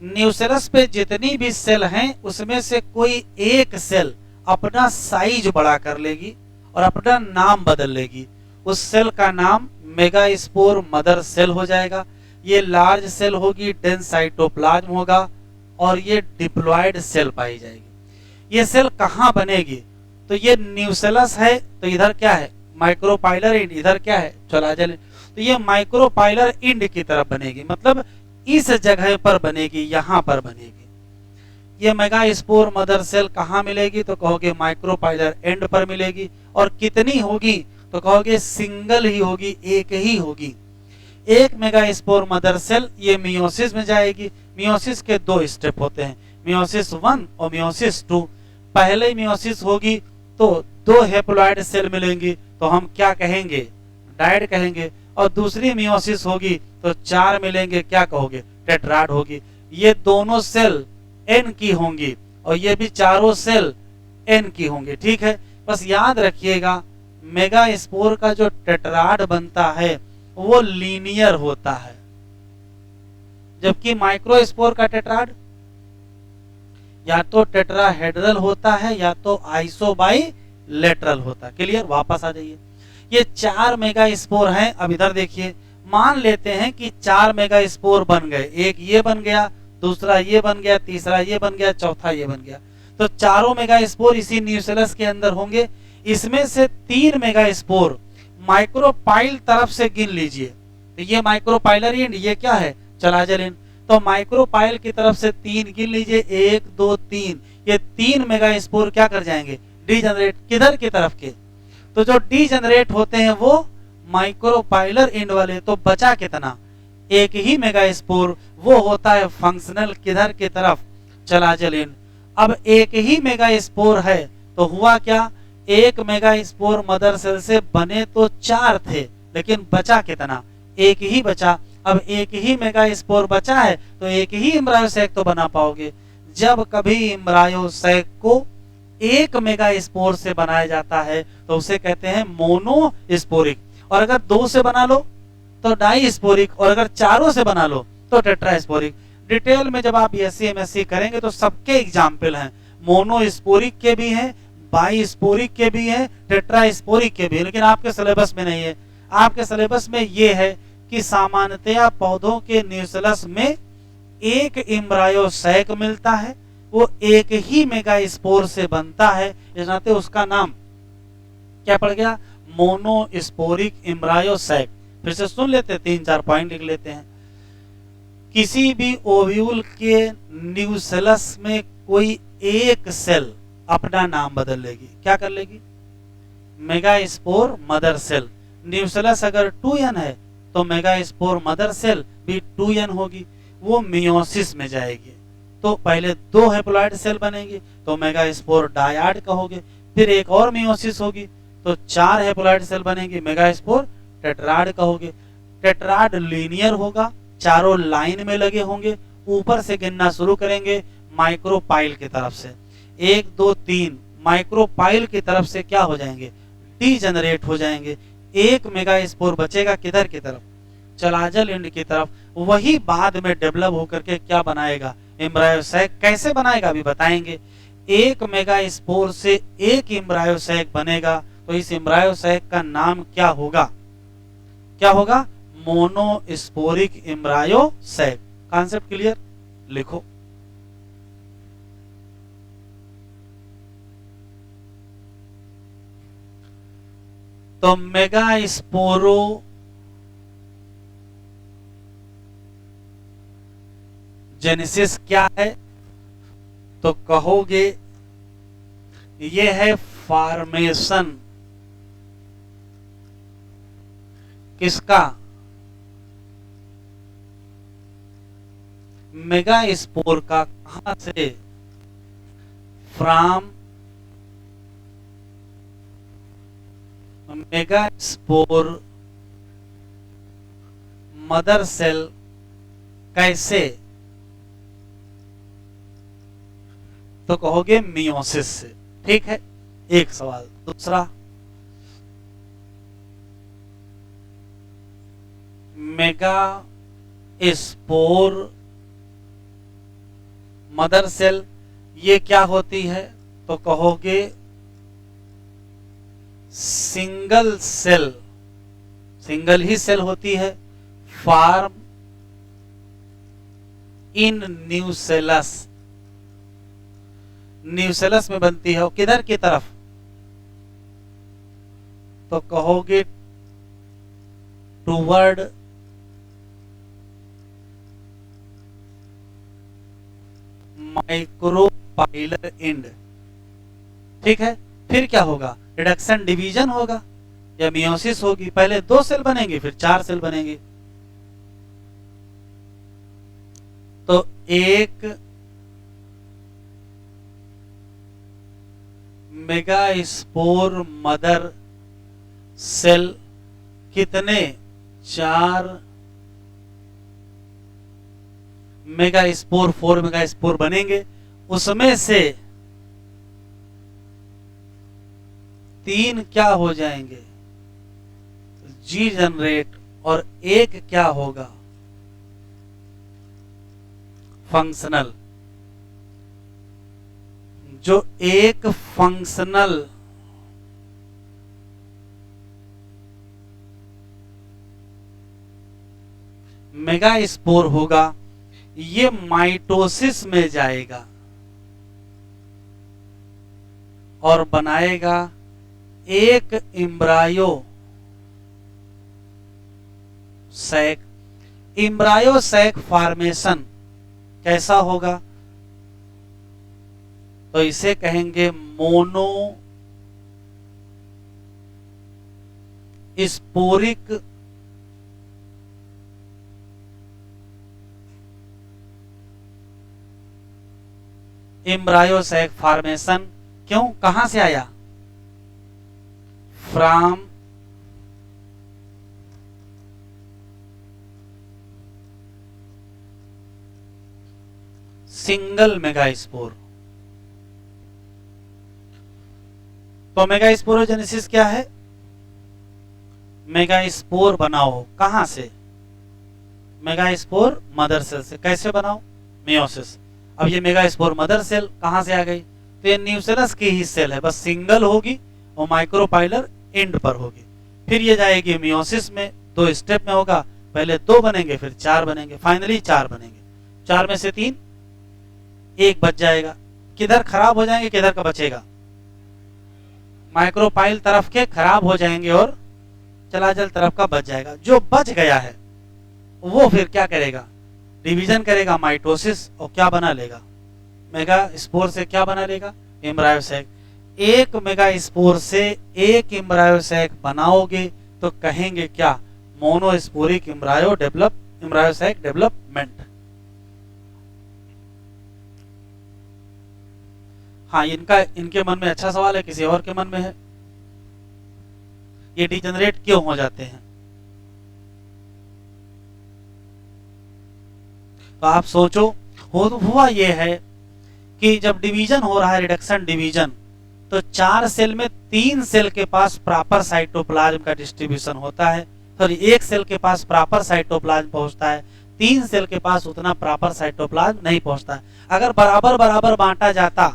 न्यूसेलस पे जितनी भी सेल हैं उसमें से कोई एक सेल अपना साइज बड़ा कर लेगी और अपना नाम बदल लेगी, उस सेल का नाम मेगा स्पोर मदर सेल हो जाएगा। ये लार्ज सेल होगी, डेंस साइटोप्लाज्म होगा और ये डिप्लॉयड सेल पाई जाएगी। ये सेल कहां बनेगी, तो ये न्यूसेलस है तो इधर क्या है, माइक्रोपाइलर इंड, इधर क्या है, चलाजल। तो ये माइक्रोपाइलर इंड की तरफ बनेगी, मतलब इस जगह पर बनेगी, यहां पर बनेगी। ये मेगा स्पोर मदर सेल कहां मिलेगी, तो कहोगे माइक्रोपाइलर एंड पर मिलेगी। और कितनी होगी, तो कहोगे सिंगल ही होगी, एक ही होगी। एक मेगा स्पोर मदर सेल ये मियोसिस में जाएगी। मियोसिस के दो स्टेप होते हैं, मियोसिस 1 और मियोसिस 2। पहले मियोसिस होगी तो दो हेप्लॉइड सेल मिलेंगी, तो हम क्या कहेंगे, डायड कहेंगे। और दूसरी मियोसिस होगी तो 4 मिलेंगे, क्या कहोगे, टेट्राड होगी। ये दोनों सेल एन की होंगी और ये भी चारों सेल एन की होंगी। ठीक है, बस याद रखिएगा मेगा स्पोर का जो टेट्राड बनता है वो लीनियर होता है, जबकि माइक्रो स्पोर का टेट्राड या तो टेट्राहेड्रल होता है या तो आइसोबाइलेटरल होता है। क्लियर, वापस आ जाइए। ये 4 मेगा स्पोर हैं। अब इधर देखिए, मान लेते हैं कि 4 मेगा स्पोर बन गए, एक ये बन गया, दूसरा ये बन गया, तीसरा ये बन गया, चौथा ये बन गया। तो चारों मेगा स्पोर इसी न्यूसेलस के अंदर होंगे। इसमें से 3 मेगा स्पोर माइक्रोपाइल तरफ से गिन लीजिए, तो ये माइक्रोपाइलर इंड, ये क्या है, चलाजल इंड। तो माइक्रोपाइल की तरफ से 3 गिन लीजिए, 1 2 3। ये 3 मेगा स्पोर क्या कर जाएंगे, डीजनरेट। किधर की तरफ के, तो जो डीजनरेट होते हैं वो माइक्रोपाइलर इंड वाले। तो बचा कितना, एक ही मेगा स्पोर, वो होता है फंक्शनल, किधर की तरफ, चलाजल इंड। अब एक ही मेगा स्पोर है तो हुआ क्या, एक मेगा स्पोर मदर सेल से बने तो 4 थे, लेकिन बचा कितना, एक ही बचा। अब एक ही मेगा स्पोर बचा है तो एक ही एम्ब्रायोसैक तो बना पाओगे। जब कभी एम्ब्रायोसैक को एक मेगा स्पोर से बनाया जाता है तो उसे कहते हैं मोनोस्पोरिक, और अगर 2 से बना लो तो डाईस्पोरिक, और अगर 4 से बना लो तो टेट्रास्पोरिक। डिटेल में जब आप बीएससी एमएससी करेंगे तो सबके एग्जाम्पल हैं, मोनोस्पोरिक के भी हैं, बाईस्पोरिक के भी हैं, टेट्रास्पोरिक के भी हैं, लेकिन आपके सिलेबस में नहीं है। आपके सिलेबस में ये है कि सामान्यतया पौधों के न्यूसेलस में एक एम्ब्रायोसैक मिलता है, वो एक ही मेगा स्पोर से बनता है, इस नाते उसका नाम क्या पड़ गया, मोनोस्पोरिक एम्ब्रायोसैक। फिर से सुन लेते, 3-4 पॉइंट लिख लेते हैं। किसी भी ओव्यूल के न्यूसेलस में कोई एक सेल अपना नाम बदल लेगी, क्या कर लेगी, megaspore mother cell. Nucellus अगर 2n है तो मेगा स्पोर मदर सेल भी 2n होगी, वो मियोसिस में जाएगी। तो पहले 2 हेप्लॉइड सेल बनेगी तो मेगा स्पोर डायड कहोगे, फिर एक और मियोसिस होगी तो 4 हैप्लॉइड सेल बनेंगे, मेगास्पोर टेट्राड कहोगे। टेट्राड लीनियर होगा, चारों लाइन में लगे होंगे, ऊपर से गिनना शुरू करेंगे माइक्रोपाइल की तरफ से, 1 2 3 माइक्रोपाइल की तरफ से क्या हो जाएंगे, डीजेनरेट हो जाएंगे। एक मेगास्पोर बचेगा किधर की तरफ, चलाजल एंड की तरफ, वही बाद में डेवलप होकर के क्या बनाएगा, एम्ब्रायोसैक। कैसे बनाएगा अभी बताएंगे। एक मेगास्पोर से एक एम्ब्रायोसैक बनेगा, तो इस एम्ब्रायोसैक का नाम क्या होगा, क्या होगा, मोनोस्पोरिक एम्ब्रायोसैक। कॉन्सेप्ट क्लियर, लिखो। तो मेगास्पोरो जेनेसिस क्या है, तो कहोगे ये है फॉर्मेशन किसका, मेगास्पोर का। कहां से, फ्रॉम मेगास्पोर मदर सेल। कैसे, तो कहोगे मियोसिस से। ठीक है, एक सवाल। दूसरा, मेगास्पोर मदर सेल ये क्या होती है, तो कहोगे सिंगल सेल, सिंगल ही सेल होती है, फॉर्म इन न्यूसेलस, न्यूसेलस में बनती है। किधर की तरफ, तो कहोगे टूवर्ड माइक्रोपाइलर एंड। ठीक है, फिर क्या होगा, रिडक्शन डिवीजन होगा या मियोसिस होगी। पहले 2 सेल बनेंगे, फिर 4 सेल बनेंगे। तो एक मेगास्पोर मदर सेल कितने, 4 मेगास्पोर, 4 मेगास्पोर बनेंगे। उसमें से 3 क्या हो जाएंगे, जी जनरेट, और एक क्या होगा, फंक्शनल। जो एक फंक्शनल मेगास्पोर होगा, ये माइटोसिस में जाएगा और बनाएगा एक embryo sac. Embryo sac formation कैसा होगा, तो इसे कहेंगे मोनो स्पोरिक एम्ब्रायोसैक फॉर्मेशन। क्यों, कहां से आया, फ्रॉम सिंगल मेगास्पोर। तो मेगास्पोरोजेनेसिस क्या है, मेगास्पोर बनाओ कहां से, मेगास्पोर मदर सेल से। कैसे बनाओ, मियोसिस। अब ये मेगास्पोर मदर सेल कहां से आ गई, तो ये न्यूसेलस की ही सेल है, बस सिंगल होगी और माइक्रोपाइलर एंड पर होगी। फिर ये जाएगी मियोसिस में, 2 स्टेप में होगा, पहले 2 बनेंगे, फिर 4 बनेंगे, फाइनली 4 बनेंगे। 4 में से 3, 1 बच जाएगा। किधर खराब हो जाएंगे, किधर का बचेगा, माइक्रोपाइल तरफ के खराब हो जाएंगे और चलाजल तरफ का बच जाएगा। जो बच गया है वो फिर क्या करेगा, डिवीजन करेगा, माइटोसिस, और क्या बना लेगा, मेगास्पोर से क्या बना लेगा, एम्ब्रायोसैक। एक मेगास्पोर से एक एम्ब्रायोसैक बनाओगे तो कहेंगे क्या, मोनोस्पोरिक एम्ब्रायोसैक डेवलपमेंट। हाँ, इनके मन में अच्छा सवाल है, किसी और के मन में है, ये डिजेनरेट क्यों हो जाते हैं? तो आप सोचो, हुआ ये है कि जब डिवीजन हो रहा है, रिडक्शन डिवीजन, तो 4 सेल में 3 सेल के पास प्रॉपर साइटोप्लाज्म का डिस्ट्रीब्यूशन होता है, सॉरी 1 सेल के पास प्रॉपर साइटोप्लाज्म पहुंचता है, 3 सेल के पास उतना प्रॉपर साइटोप्लाज्म नहीं पहुंचता है। अगर बराबर बराबर बांटा जाता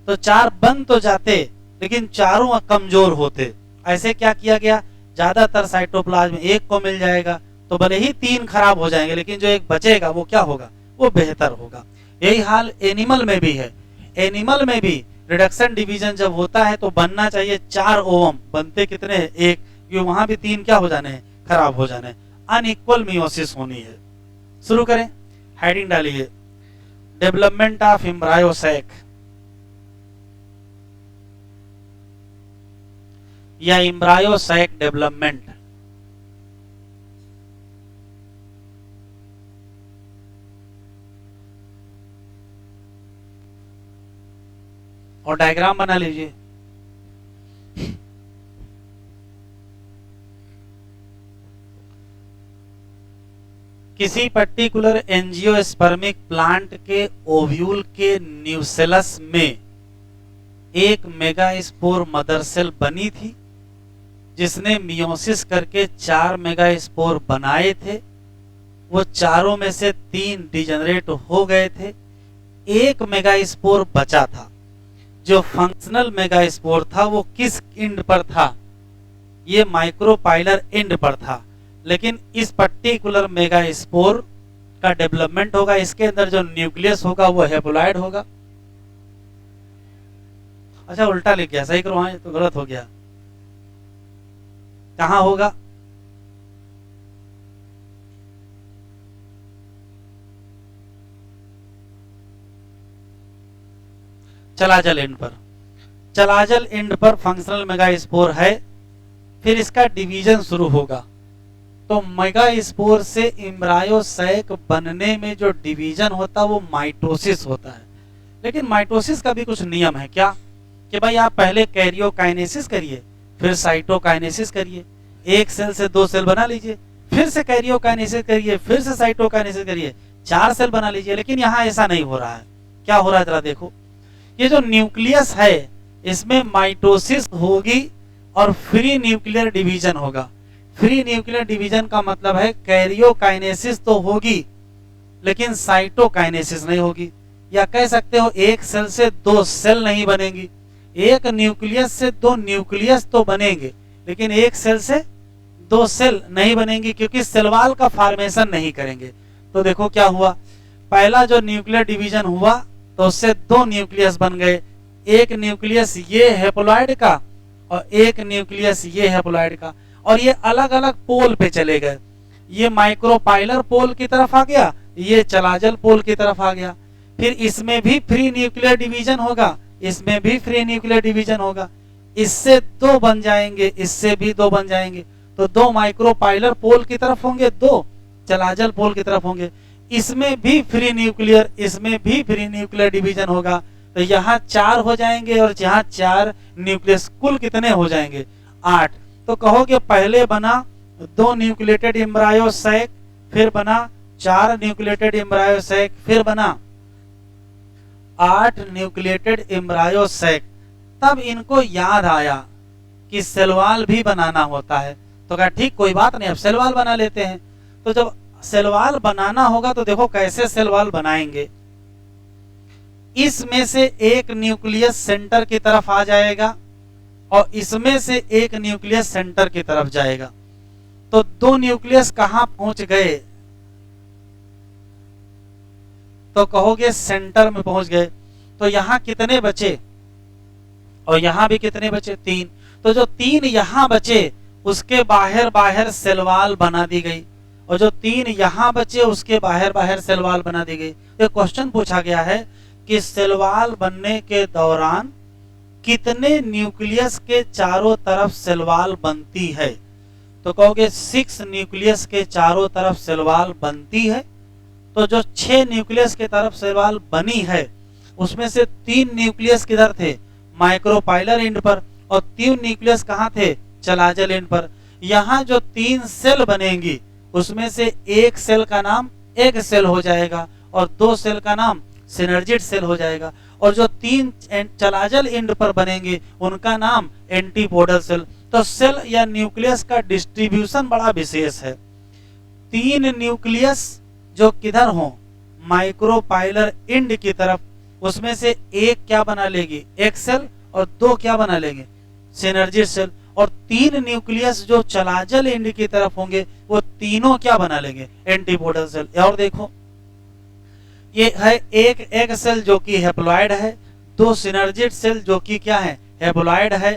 तो 4 बन तो जाते, लेकिन चारों कमजोर होते। ऐसे क्या किया गया, ज्यादातर साइटोप्लाज्म एक को मिल जाएगा, तो भले ही 3 खराब हो जाएंगे, लेकिन जो एक बचेगा वो क्या होगा, वो बेहतर होगा। यही हाल एनिमल में भी है। एनिमल में भी रिडक्शन डिवीजन जब होता है तो बनना चाहिए 4 ओवम, बनते कितने हैं, 1, क्योंकि वहां भी 3 क्या हो जाने हैं, खराब हो जाने, अनइक्वल मियोसिस होनी है। शुरू करें, हेडिंग डालिए, डेवलपमेंट ऑफ एम्ब्रायो सैक या एम्ब्रायो सैक डेवलपमेंट। और डायग्राम बना लीजिए। किसी पर्टिकुलर एंजियोस्पर्मिक प्लांट के ओव्यूल के न्यूसेलस में एक मेगास्पोर मदर सेल बनी थी, जिसने मियोसिस करके 4 मेगास्पोर बनाए थे। वो चारों में से 3 डिजेनरेट हो गए थे, 1 मेगास्पोर बचा था। जो फंक्शनल मेगास्पोर था वो किस एंड पर था, ये माइक्रोपाइलर एंड पर था। लेकिन इस पर्टिकुलर मेगास्पोर का डेवलपमेंट होगा, इसके अंदर जो न्यूक्लियस होगा वो हेप्लॉइड होगा। अच्छा, उल्टा लिख गया, सही करो, तो गलत हो गया। कहां होगा, चलाजल एंड पर। चलाजल एंड पर फंक्शनल मेगास्पोर है, फिर इसका डिवीजन शुरू होगा। तो मेगास्पोर से एम्ब्रायो सैक बनने में जो डिवीजन होता है वो माइटोसिस होता है। लेकिन माइटोसिस का भी कुछ नियम है क्या, कि भाई आप पहले कैरियोकाइनेसिस करिए, फिर साइटोकाइनेसिस करिए, 1 सेल से 2 सेल बना लीजिए, फिर से कैरियोकाइनेसिस करिए, फिर से साइटोकाइनेसिस करिए, 4 सेल बना लीजिए। लेकिन यहाँ ऐसा नहीं हो रहा है। क्या हो रहा है जरा देखो, ये जो न्यूक्लियस है इसमें माइटोसिस होगी और फ्री न्यूक्लियर डिवीजन होगा। फ्री न्यूक्लियर डिवीजन का मतलब है कैरियोकाइनेसिस तो होगी लेकिन साइटोकाइनेसिस नहीं होगी। या कह सकते हो 1 सेल से 2 सेल नहीं बनेंगी, 1 न्यूक्लियस से 2 न्यूक्लियस तो बनेंगे, लेकिन 1 सेल से 2 सेल नहीं बनेंगी, क्योंकि सेल वॉल का फॉर्मेशन नहीं करेंगे। तो देखो क्या हुआ, पहला जो न्यूक्लियर डिवीजन हुआ तो उससे 2 न्यूक्लियस बन गए, 1 न्यूक्लियस ये हेप्लॉइड का और 1 न्यूक्लियस ये हेप्लॉइड का, और ये अलग अलग पोल पे चले गए। ये माइक्रोपाइलर पोल की तरफ आ गया, ये चलाजल पोल की तरफ आ गया। फिर इसमें भी फ्री न्यूक्लियर डिवीजन होगा, इसमें भी फ्री न्यूक्लियर डिवीजन होगा, इससे 2 बन जाएंगे, इससे भी 2 बन जाएंगे। तो 2 माइक्रोपाइलर पोल की तरफ होंगे, 2 चलाजल पोल की तरफ होंगे। इसमें भी फ्री न्यूक्लियर, इसमें भी फ्री न्यूक्लियर डिवीजन होगा। तो यहाँ 4 हो जाएंगे और यहाँ 4 न्यूक्लियस, कुल कितने हो जाएंगे, 8। तो कहोगे पहले बना 2 न्यूक्लिएटेड एम्ब्रायो सैक, फिर बना 4 न्यूक्लिएटेड एम्ब्रायो सैक, फिर बना 8 न्यूक्लिएटेड एम्ब्रायो सैक। तब इनको याद आया कि सेल वॉल भी बनाना होता है। तो कहा ठीक, कोई बात नहीं, अब सेल वॉल बना लेते हैं। तो जब सेल वॉल बनाना होगा तो देखो कैसे सेल वॉल बनाएंगे। इसमें से 1 न्यूक्लियस सेंटर की तरफ आ जाएगा और इसमें से 1 न्यूक्लियस सेंटर की तरफ जाएगा। तो 2 न्यूक्लियस कहां पहुंच गए, तो कहोगे सेंटर में पहुंच गए। तो यहां कितने बचे और यहां भी कितने बचे, 3। तो जो 3 यहां बचे उसके बाहर बाहर सेल वॉल बना दी गई, और जो 3 यहां बचे उसके बाहर बाहर सेल वॉल बना दी गई। तो क्वेश्चन पूछा गया है कि सेल वॉल बनने के दौरान कितने न्यूक्लियस के चारों तरफ सेल वॉल बनती है। तो कहोगे 6 न्यूक्लियस के चारों तरफ सेल वॉल बनती है। तो जो 6 न्यूक्लियस के तरफ सेल वॉल बनी है उसमें से 3 न्यूक्लियस किधर थे, माइक्रोपाइलर एंड पर, और 3 न्यूक्लियस कहाँ थे, चलाजल एंड पर। यहाँ जो 3 सेल बनेंगी उसमें से एक सेल का नाम एग सेल हो जाएगा और 2 सेल का नाम सिनर्जिड सेल हो जाएगा, और जो 3 चलाजल एंड पर बनेंगे उनका नाम एंटीपोडल सेल। तो सेल या न्यूक्लियस का डिस्ट्रीब्यूशन बड़ा विशेष है। 3 न्यूक्लियस जो किधर हो, माइक्रोपाइलर एंड की तरफ, उसमें से एक क्या बना लेगी, एक सेल, और 2 क्या बना लेंगे, सिनर्जिड सेल। और 3 न्यूक्लियस जो चलाजल एंड की तरफ होंगे वो तीनों क्या बना लेंगे, एंटीपोडल सेल। और देखो ये है एक एग सेल जो कि हैप्लॉइड है, 2 सिनर्जिड सेल जो कि क्या है, हैप्लॉइड है,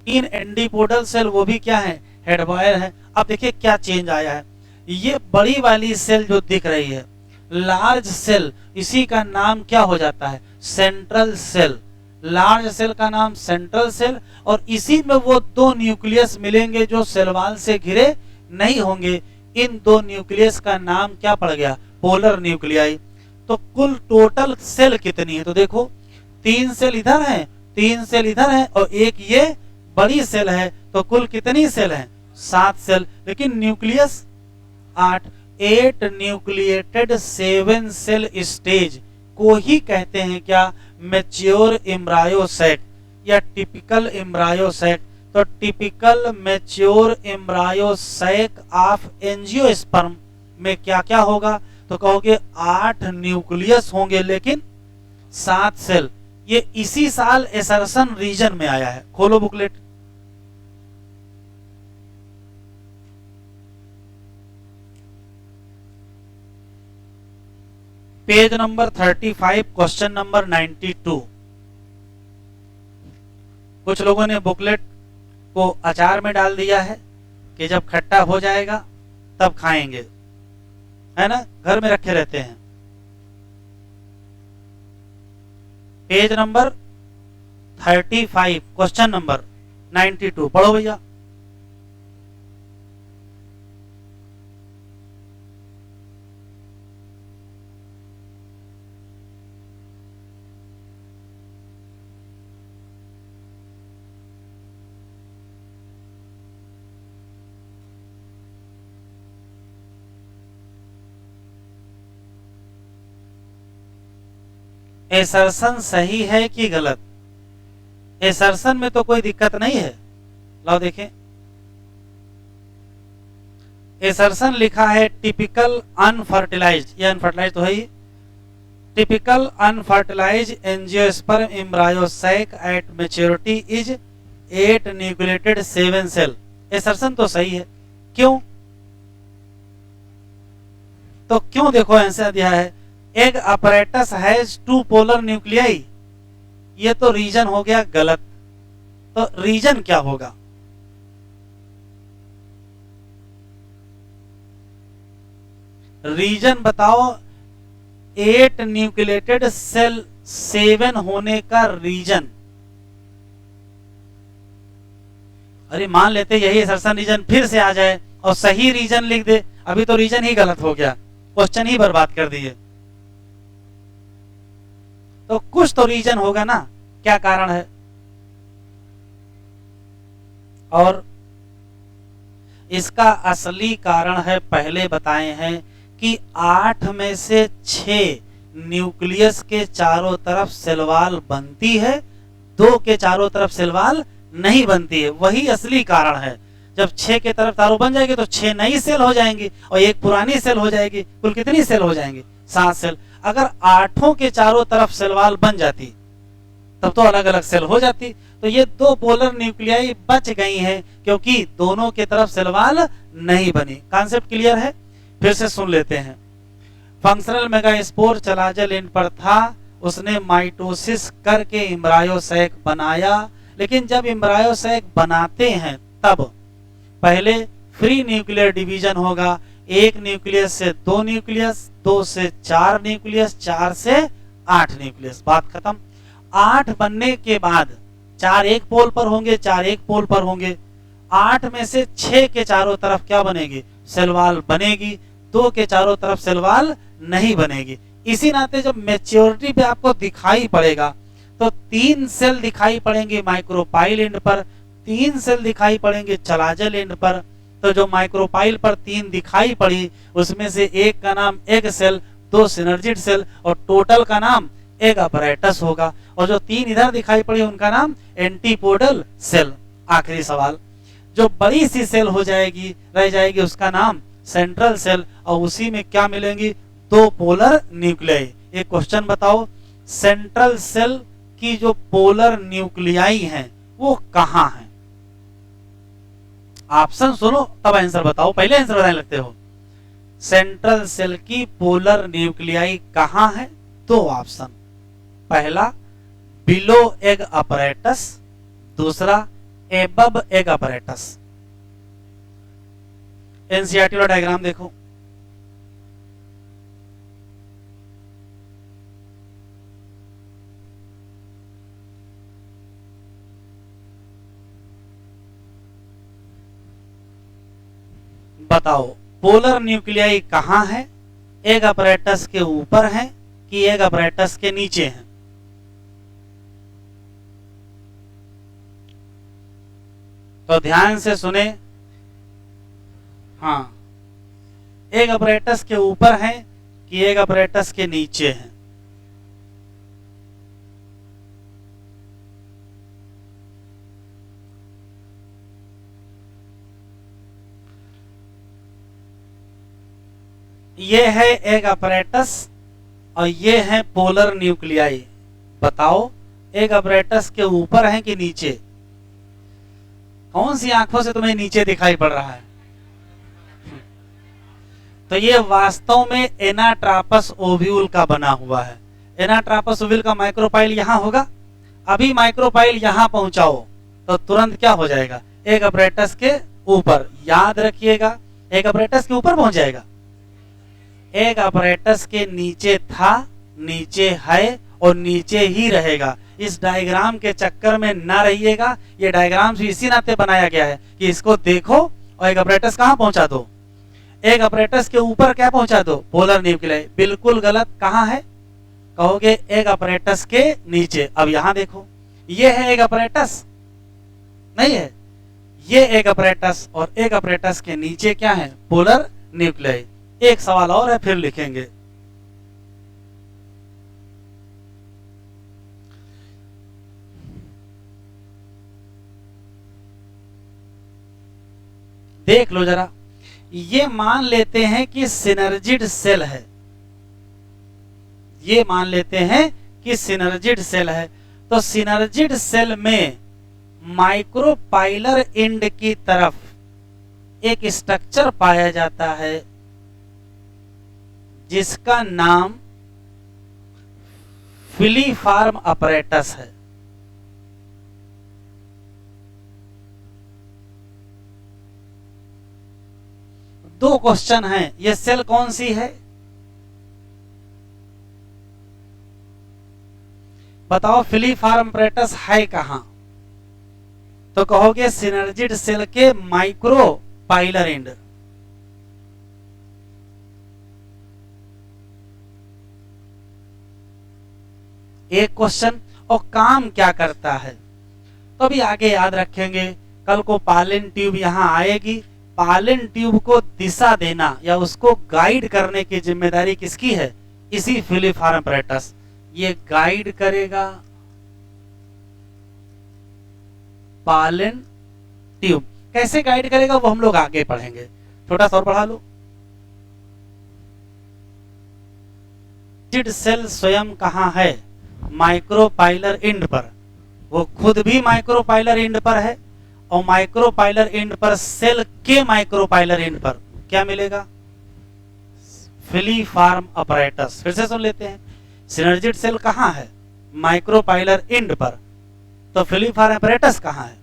3 एंटीपोडल सेल वो भी क्या है, हैप्लॉइड है। अब देखिए क्या चेंज आया है, ये बड़ी वाली सेल जो दिख रही है लार्ज सेल, इसी का नाम क्या हो जाता है, सेंट्रल सेल। लार्ज सेल का नाम सेंट्रल सेल, और इसी में वो 2 न्यूक्लियस मिलेंगे जो सेल वॉल से घिरे नहीं होंगे। इन 2 न्यूक्लियस का नाम क्या पड़ गया, पोलर न्यूक्लियाई। तो कुल टोटल सेल कितनी है, तो देखो 3 सेल इधर है, 3 सेल इधर है, और एक ये बड़ी सेल है, तो कुल कितनी सेल है, 7 सेल। लेकिन न्यूक्लियस 8 न्यूक्लिएटेड 7 सेल स्टेज को ही कहते हैं क्या, मैच्योर एम्ब्रायोसैक या टिपिकल एम्ब्रायोसैक। तो typical mature embryo sac of angiosperm में क्या क्या होगा, तो कहोगे 8 न्यूक्लियस होंगे लेकिन 7 सेल। ये इसी साल एसर्सन रीजन में आया है। खोलो booklet, page number 35, question number 92। कुछ लोगों ने बुकलेट को अचार में डाल दिया है कि जब खट्टा हो जाएगा तब खाएंगे, है ना, घर में रखे रहते हैं। पेज नंबर 35, क्वेश्चन नंबर 92 पढ़ो भैया। एसर्सन सही है कि गलत, एसर्सन में तो कोई दिक्कत नहीं है। लो देखें, एसर्सन लिखा है टिपिकल अनफर्टिलाइज्ड, ये अनफर्टिलाइज्ड तो है ही। Typical unfertilised angiosperm embryo sac at maturity is 8 nucleated 7 cell. Assertion तो सही है। क्यों, तो क्यों देखो आंसर दिया है, egg apparatus has 2 polar nuclei. ये तो रीजन हो गया गलत, तो रीजन क्या होगा, रीजन बताओ। 8 न्यूक्लिएटेड सेल 7 होने का रीजन, अरे मान लेते यही एसर्सन रीजन फिर से आ जाए और सही रीजन लिख दे, अभी तो रीजन ही गलत हो गया, क्वेश्चन ही बर्बाद कर दिए। तो कुछ तो रीजन होगा ना, क्या कारण है। और इसका असली कारण है, पहले बताए हैं कि 8 में से 6 न्यूक्लियस के चारों तरफ सेलवाल बनती है, 2 के चारों तरफ सेलवाल नहीं बनती है, वही असली कारण है। जब 6 के तरफ तारों बन जाएगी तो 6 नई सेल हो जाएंगी और एक पुरानी सेल हो जाएगी, कुल कितनी सेल हो जाएंगी, 7 सेल। अगर 8 के चारों तरफ सेलवाल बन जाती तब तो अलग अलग सेल हो जाती। तो ये 2 पोलर न्यूक्लियाई बच गई हैं क्योंकि दोनों के तरफ सेलवाल नहीं बनी। कॉन्सेप्ट क्लियर है, फिर से सुन लेते हैं। फंक्शनल मेगास्पोर चलाजल इन पर था, उसने माइटोसिस करके एम्ब्रायोसैक बनाया, लेकिन जब एम्ब्रायोसैक बनाते हैं तब पहले फ्री न्यूक्लियर डिवीजन होगा, 1 न्यूक्लियस से 2 न्यूक्लियस, 2 से 4 न्यूक्लियस, 4 से 8 न्यूक्लियस, बात खत्म। 8 बनने के बाद 4 एक पोल पर होंगे, 4 एक पोल पर होंगे। 8 में से 6 के चारों तरफ क्या बनेगी, सेलवाल बनेगी, 2 के चारों तरफ सेलवाल नहीं बनेगी। इसी नाते जब मैच्योरिटी पे आपको दिखाई पड़ेगा तो 3 सेल दिखाई पड़ेंगे माइक्रोपाइल एंड पर, 3 सेल दिखाई पड़ेंगे चलाजल एंड पर। तो जो माइक्रोपाइल पर 3 दिखाई पड़ी उसमें से एक का नाम एग सेल, 2 सिनर्जिड सेल और टोटल का नाम एग अपरेटस होगा। और जो 3 इधर दिखाई पड़ी उनका नाम एंटीपोडल सेल। आखिरी सवाल, जो बड़ी सी सेल हो जाएगी रह जाएगी उसका नाम सेंट्रल सेल और उसी में क्या मिलेंगी 2 पोलर न्यूक्लियाई। एक क्वेश्चन बताओ, सेंट्रल सेल की जो पोलर न्यूक्लियाई हैं वो कहां हैं? ऑप्शन सुनो तब आंसर बताओ, पहले आंसर बताने लगते हो। सेंट्रल सेल की पोलर न्यूक्लियाई कहां है? 2 ऑप्शन, पहला बिलो एग अपरेटस, दूसरा एबब एग अपरेटस। एनसीईआरटी वाला डायग्राम देखो, बताओ पोलर न्यूक्लियाई कहां है? एग अपरेटस के ऊपर है कि एग अपरेटस के नीचे है? तो ध्यान से सुने, हाँ, एग अपरेटस के ऊपर है कि एग अपरेटस के नीचे है? ये है एग अपरेटस और ये है पोलर न्यूक्लियाई। बताओ एग अपरेटस के ऊपर है कि नीचे? कौन सी आंखों से तुम्हें नीचे दिखाई पड़ रहा है? तो ये वास्तव में एनाट्रापस ओव्यूल का बना हुआ है। एनाट्रापस ओव्यूल का माइक्रोपाइल यहां होगा। अभी माइक्रोपाइल यहां पहुंचाओ तो तुरंत क्या हो जाएगा? एग अपरेटस के ऊपर। याद रखिएगा, एग अपरेटस के ऊपर पहुंच जाएगा। एग अपरेटस के नीचे था, नीचे है और नीचे ही रहेगा। इस डायग्राम के चक्कर में ना रहिएगा। ये डायग्राम भी इसी नाते बनाया गया है कि इसको देखो और एग अपरेटस कहां पहुंचा दो? एग अपरेटस के ऊपर क्या पहुंचा दो? Polar nuclei. बिल्कुल गलत। कहां है? कहोगे एग अपरेटस के नीचे। अब यहां देखो, ये है एग अपरेटस, नहीं है? ये एग अपरेटस और एग अपरेटस के नीचे क्या है? Polar nuclei. एक सवाल और है, फिर लिखेंगे। देख लो जरा, ये मान लेते हैं कि सिनर्जिड सेल है। ये मान लेते हैं कि सिनर्जिड सेल है। तो सिनर्जिड सेल में माइक्रोपाइलर एंड की तरफ एक स्ट्रक्चर पाया जाता है जिसका नाम फिलीफार्म अपरेटस है। दो क्वेश्चन हैं, ये सेल कौन सी है? बताओ फिलीफार्म अपरेटस है कहां? तो कहोगे सिनर्जिड सेल के माइक्रोपाइलर एंड। एक क्वेश्चन, और काम क्या करता है? तो अभी आगे याद रखेंगे। कल को पालन ट्यूब यहां आएगी। पालन ट्यूब को दिशा देना या उसको गाइड करने की जिम्मेदारी किसकी है? इसी फिलीफार्म अपरेटस। ये गाइड करेगा पालन ट्यूब। कैसे गाइड करेगा वो हम लोग आगे पढ़ेंगे। छोटा सा और पढ़ा लो। सेल स्वयं कहां है? माइक्रोपाइलर एंड पर। वो खुद भी माइक्रोपाइलर एंड पर है और माइक्रोपाइलर एंड पर सेल के माइक्रोपाइलर एंड पर क्या मिलेगा? फिलीफार्म अपरेटस। फिर से सुन लेते हैं। सिनर्जिड सेल कहां है? माइक्रोपाइलर एंड पर। तो फिलीफार्म अपरेटस कहां है?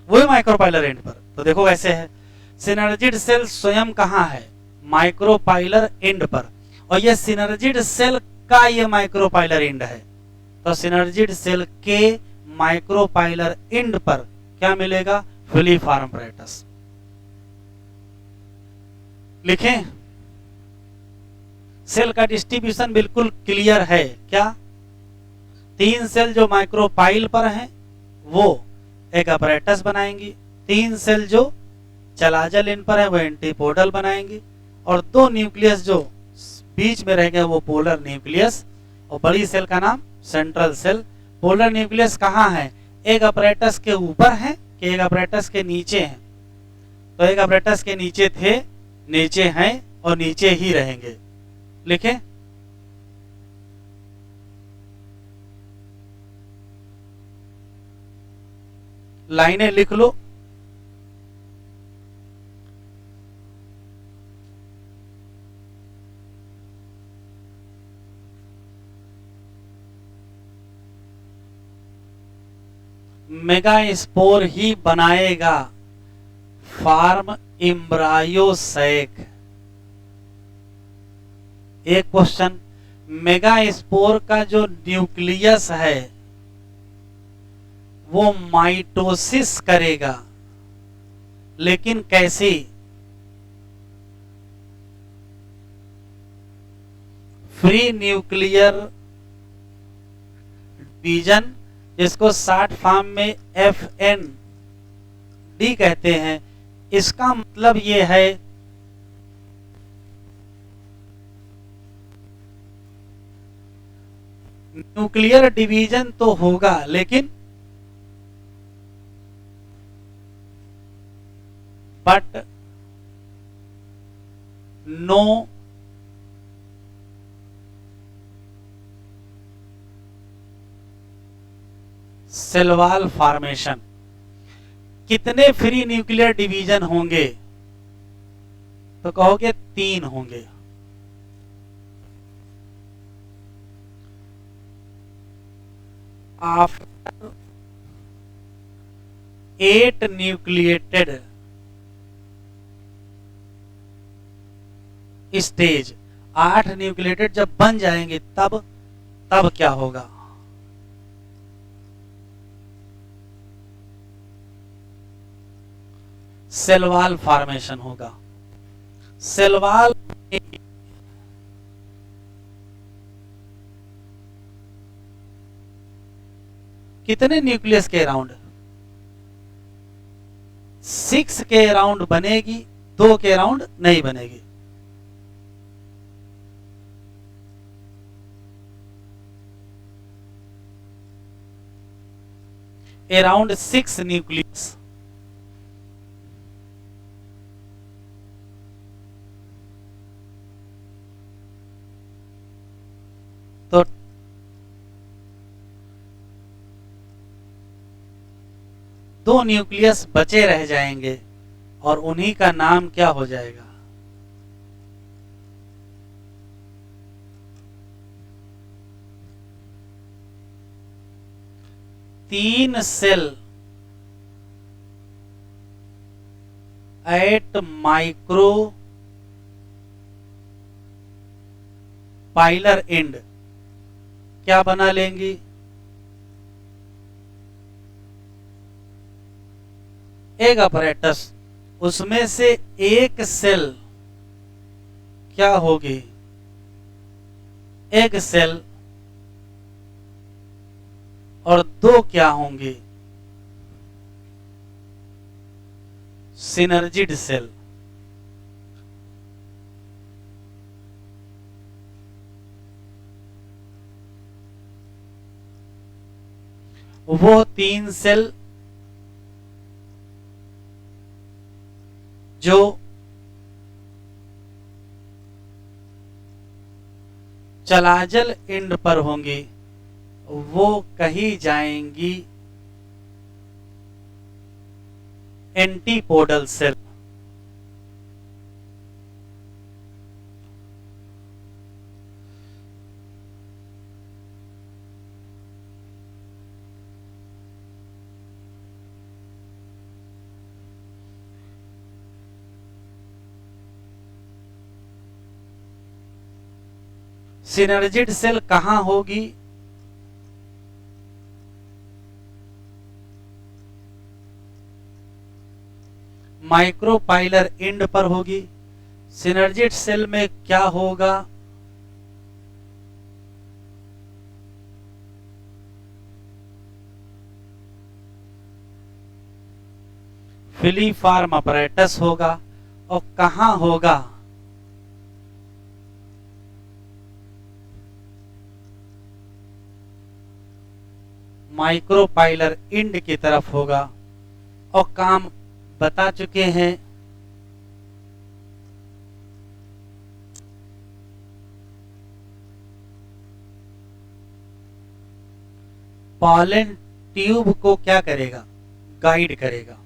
वही माइक्रोपाइलर एंड पर। तो देखो ऐसे है, सिनर्जिड सेल स्वयं कहां है? माइक्रोपाइलर एंड पर। और ये सिनर्जिड सेल का ये माइक्रोपाइलर एंड है। तो सिनर्जिड सेल के माइक्रोपाइलर एंड पर क्या मिलेगा? फिलीफार्म अपरेटस। लिखें, सेल का डिस्ट्रीब्यूशन बिल्कुल क्लियर है क्या? 3 सेल जो माइक्रोपाइल पर हैं वो एक अपरेटस बनाएंगी, 3 सेल जो चलाजल इन पर है वो एंटीपोडल बनाएंगी, और 2 न्यूक्लियस जो बीच में रह गए वो पोलर न्यूक्लियस, और बड़ी सेल का नाम सेंट्रल सेल। पोलर न्यूक्लियस कहाँ है? एक अपरेटस के ऊपर है कि एक अपरेटस के नीचे है? तो एक अपरेटस के नीचे थे, नीचे हैं और नीचे ही रहेंगे। लिखें, लाइनें लिख लो। मेगा स्पोर ही बनाएगा फार्म इम्ब्रायोसैक। एक क्वेश्चन, मेगा स्पोर का जो न्यूक्लियस है वो माइटोसिस करेगा, लेकिन कैसे? फ्री न्यूक्लियर डिवीजन, जिसको शॉर्ट फॉर्म में FND कहते हैं। इसका मतलब ये है न्यूक्लियर डिवीजन तो होगा लेकिन but no cell wall formation. कितने फ्री न्यूक्लियर डिवीजन होंगे? तो कहोगे 3 होंगे। आफ्टर 8 न्यूक्लिएटेड स्टेज, 8 न्यूक्लिएटेड जब बन जाएंगे तब क्या होगा? सेल वॉल फॉर्मेशन होगा। सेल वॉल कितने न्यूक्लियस के अराउंड? 6 के अराउंड बनेगी, 2 के अराउंड नहीं बनेगी। Around 6 nucleus. तो 2 न्यूक्लियस बचे रह जाएंगे और उन्हीं का नाम क्या हो जाएगा? तीन सेल एट माइक्रो पाइलर एंड क्या बना लेंगी? एक अपरेटस, उसमें से एक सेल क्या होगी? एक सेल, और 2 क्या होंगे? Synergid cell. वो 3 सेल जो चलाजल एंड पर होंगी वो कही जाएंगी एंटीपोडल सेल। सिनर्जिड सेल कहां होगी? माइक्रोपाइलर एंड पर होगी। सिनर्जी सेल में क्या होगा? फिलीफार्म अपरेटस होगा। और कहां होगा? माइक्रोपाइलर इंड की तरफ होगा। और काम बता चुके हैं। पॉलन ट्यूब को क्या करेगा? गाइड करेगा।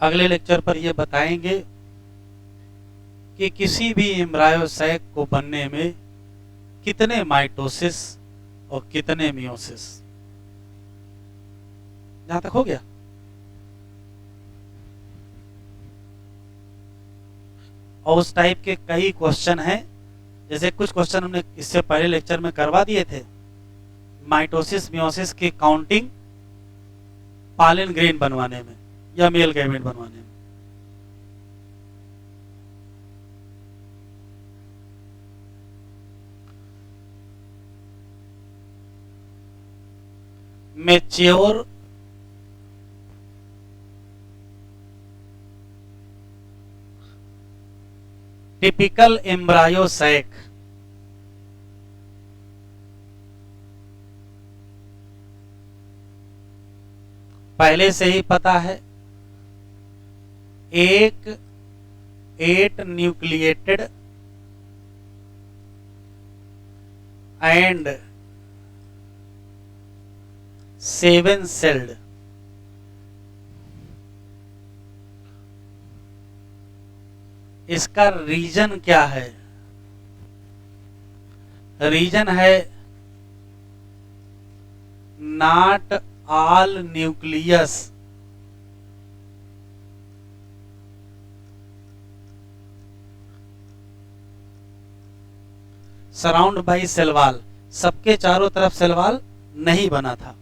अगले लेक्चर पर यह बताएंगे कि किसी भी एम्ब्रायोसाइक को बनने में कितने माइटोसिस और कितने मियोसिस। यहां तक हो गया। और उस टाइप के कई क्वेश्चन हैं, जैसे कुछ क्वेश्चन हमने इससे पहले लेक्चर में करवा दिए थे। माइटोसिस मियोसिस की काउंटिंग पालिन ग्रेन बनवाने में या मेल गैमेट बनवाने में। मैच्योर टिपिकल एम्ब्रायोसैक पहले से ही पता है। एक 8 न्यूक्लिएटेड एंड 7 सेल्ड इसका रीजन क्या है? रीजन है not all nucleus surround by cell wall. सबके चारों तरफ सेल वॉल नहीं बना था।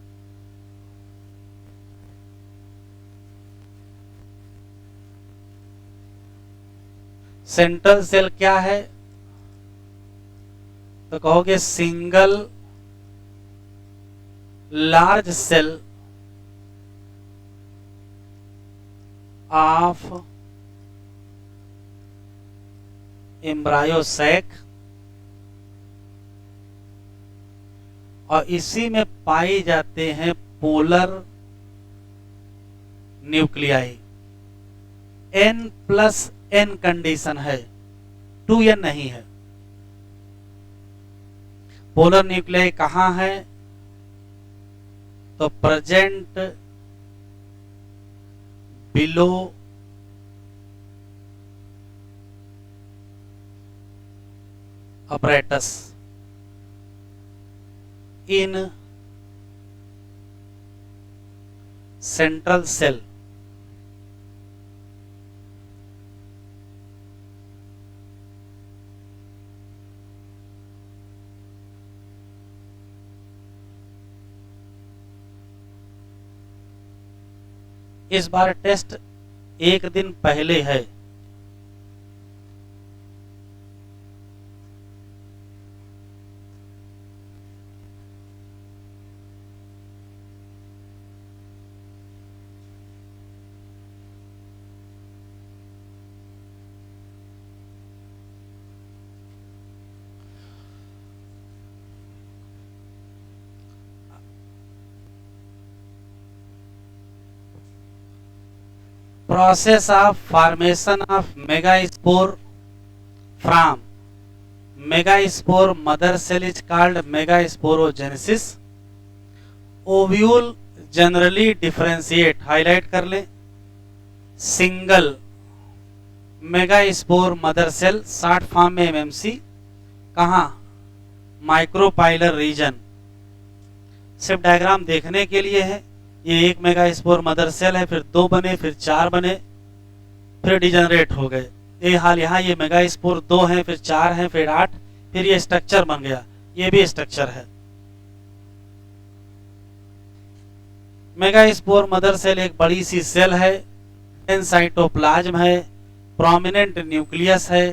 सेंट्रल सेल क्या है? तो कहोगे single large cell of embryo sac, और इसी में पाई जाते हैं पोलर न्यूक्लियाई। n+n कंडीशन है, 2n नहीं है। पोलर न्यूक्लियाई कहां है? तो present below apparatus in central cell। इस बार टेस्ट एक दिन पहले है। process of formation of megaspore from megaspore mother cell is called megasporogenesis. Ovule generally differentiate, highlight कर ले, single megaspore mother cell short form में एमएमसी, कहाँ, माइक्रोपाइलर रीजन। सिर्फ डायग्राम देखने के लिए है। ये एक मेगास्पोर मदर सेल है, फिर 2 बने, फिर 4 बने, फिर डिजनरेट हो गए। ये हाल यहाँ ये मेगास्पोर 2 हैं, फिर 4 हैं, फिर 8, फिर ये स्ट्रक्चर बन गया। ये भी स्ट्रक्चर है। मेगास्पोर मदर सेल एक बड़ी सी सेल है, साइटोप्लाज्म है, प्रोमिनेंट न्यूक्लियस है।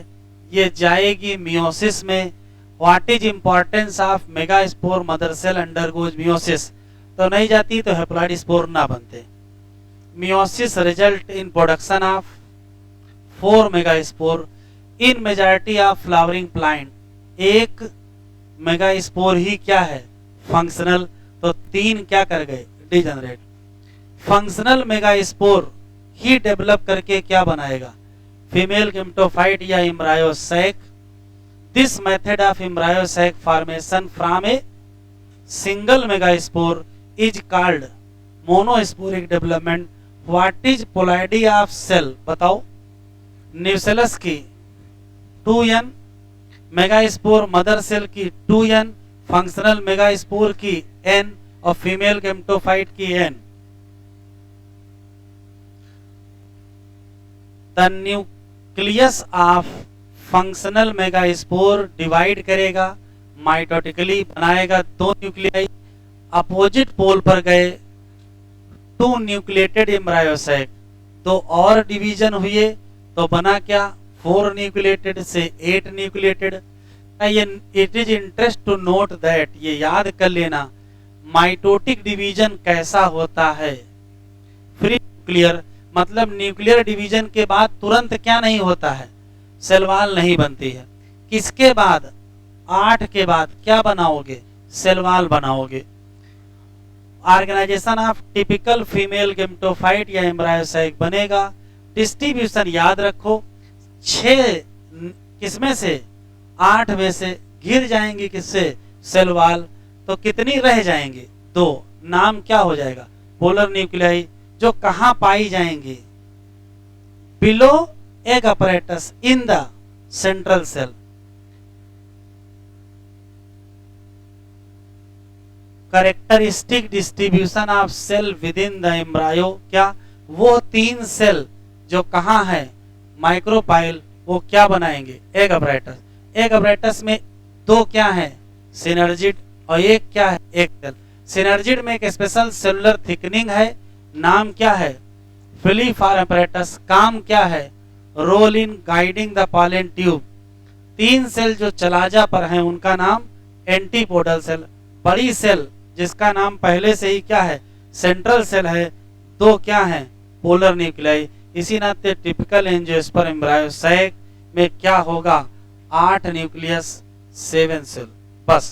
ये जाएगी मियोसिस में। What is importance of megaspore mother cell undergoes meiosis? तो नहीं जाती तो हैप्लॉइड स्पोर ना बनते। Meiosis result in production of 4 megaspore in majority of flowering plant. एक मेगास्पोर ही क्या है, फंक्शनल, तो 3 क्या कर गए, डिजनरेट। फंक्शनल मेगास्पोर ही डेवलप करके क्या बनाएगा, फीमेल गेमेटोफाइट या embryo sac. This method of embryo sac formation from a single megaspore is called monosporic development. What is polarity of cell? बताओ। न्यूसेलस की 2n, मेगास्पोर मदर सेल की 2n, फंक्शनल मेगास्पोर की n और female gametophyte की n। The nucleus of functional megaspore divide करेगा, mitotically बनाएगा 2 nuclei, opposite pole पर गए 2 न्यूक्लिएटेड एम्ब्रायोसैक। 2 और डिवीजन हुए तो बना क्या, 4 न्यूक्लिएटेड से 8 nucleated. It is interest to note that, ये याद कर लेना, माइटोटिक डिवीजन कैसा होता है, फ्री न्यूक्लियर, मतलब न्यूक्लियर डिवीजन के बाद तुरंत क्या नहीं होता है, सेल वॉल नहीं बनती है। किसके बाद, 8 के बाद क्या बनाओगे, सेल वॉल बनाओगे। Organisation of typical female gametophyte या एम्ब्रायोसैक बनेगा। डिस्ट्रीब्यूशन याद रखो, 6 किसमें से, 8 में से गिर जाएंगे किससे, सेल वॉल, तो कितनी रह जाएंगी, 2। नाम क्या हो जाएगा, पोलर न्यूक्लियाई, जो कहां पाई जाएंगी, below egg apparatus in the central cell. Characteristic distribution of cell within the embryo, क्या, वो 3 सेल जो कहां है, माइक्रोपाइल, वो क्या बनाएंगे, एग अपरेटस। एग अपरेटस में 2 क्या है, सिनर्जिड, और एक क्या है, एक सेल। सिनर्जिड में एक स्पेशल सेलुलर थिकनिंग है, नाम क्या है, फिलीफार अपरेटस। काम क्या है, role in guiding the pollen tube. 3 cell जो चलाजा पर हैं उनका नाम एंटीपोडल सेल। बड़ी सेल जिसका नाम पहले से ही क्या है, सेंट्रल सेल है, 2 क्या है, पोलर न्यूक्लियाई। इसी नाते टिपिकल एंजियोस्पर्म एम्ब्रायोसैक में क्या होगा, 8 न्यूक्लियस 7 सेल, बस।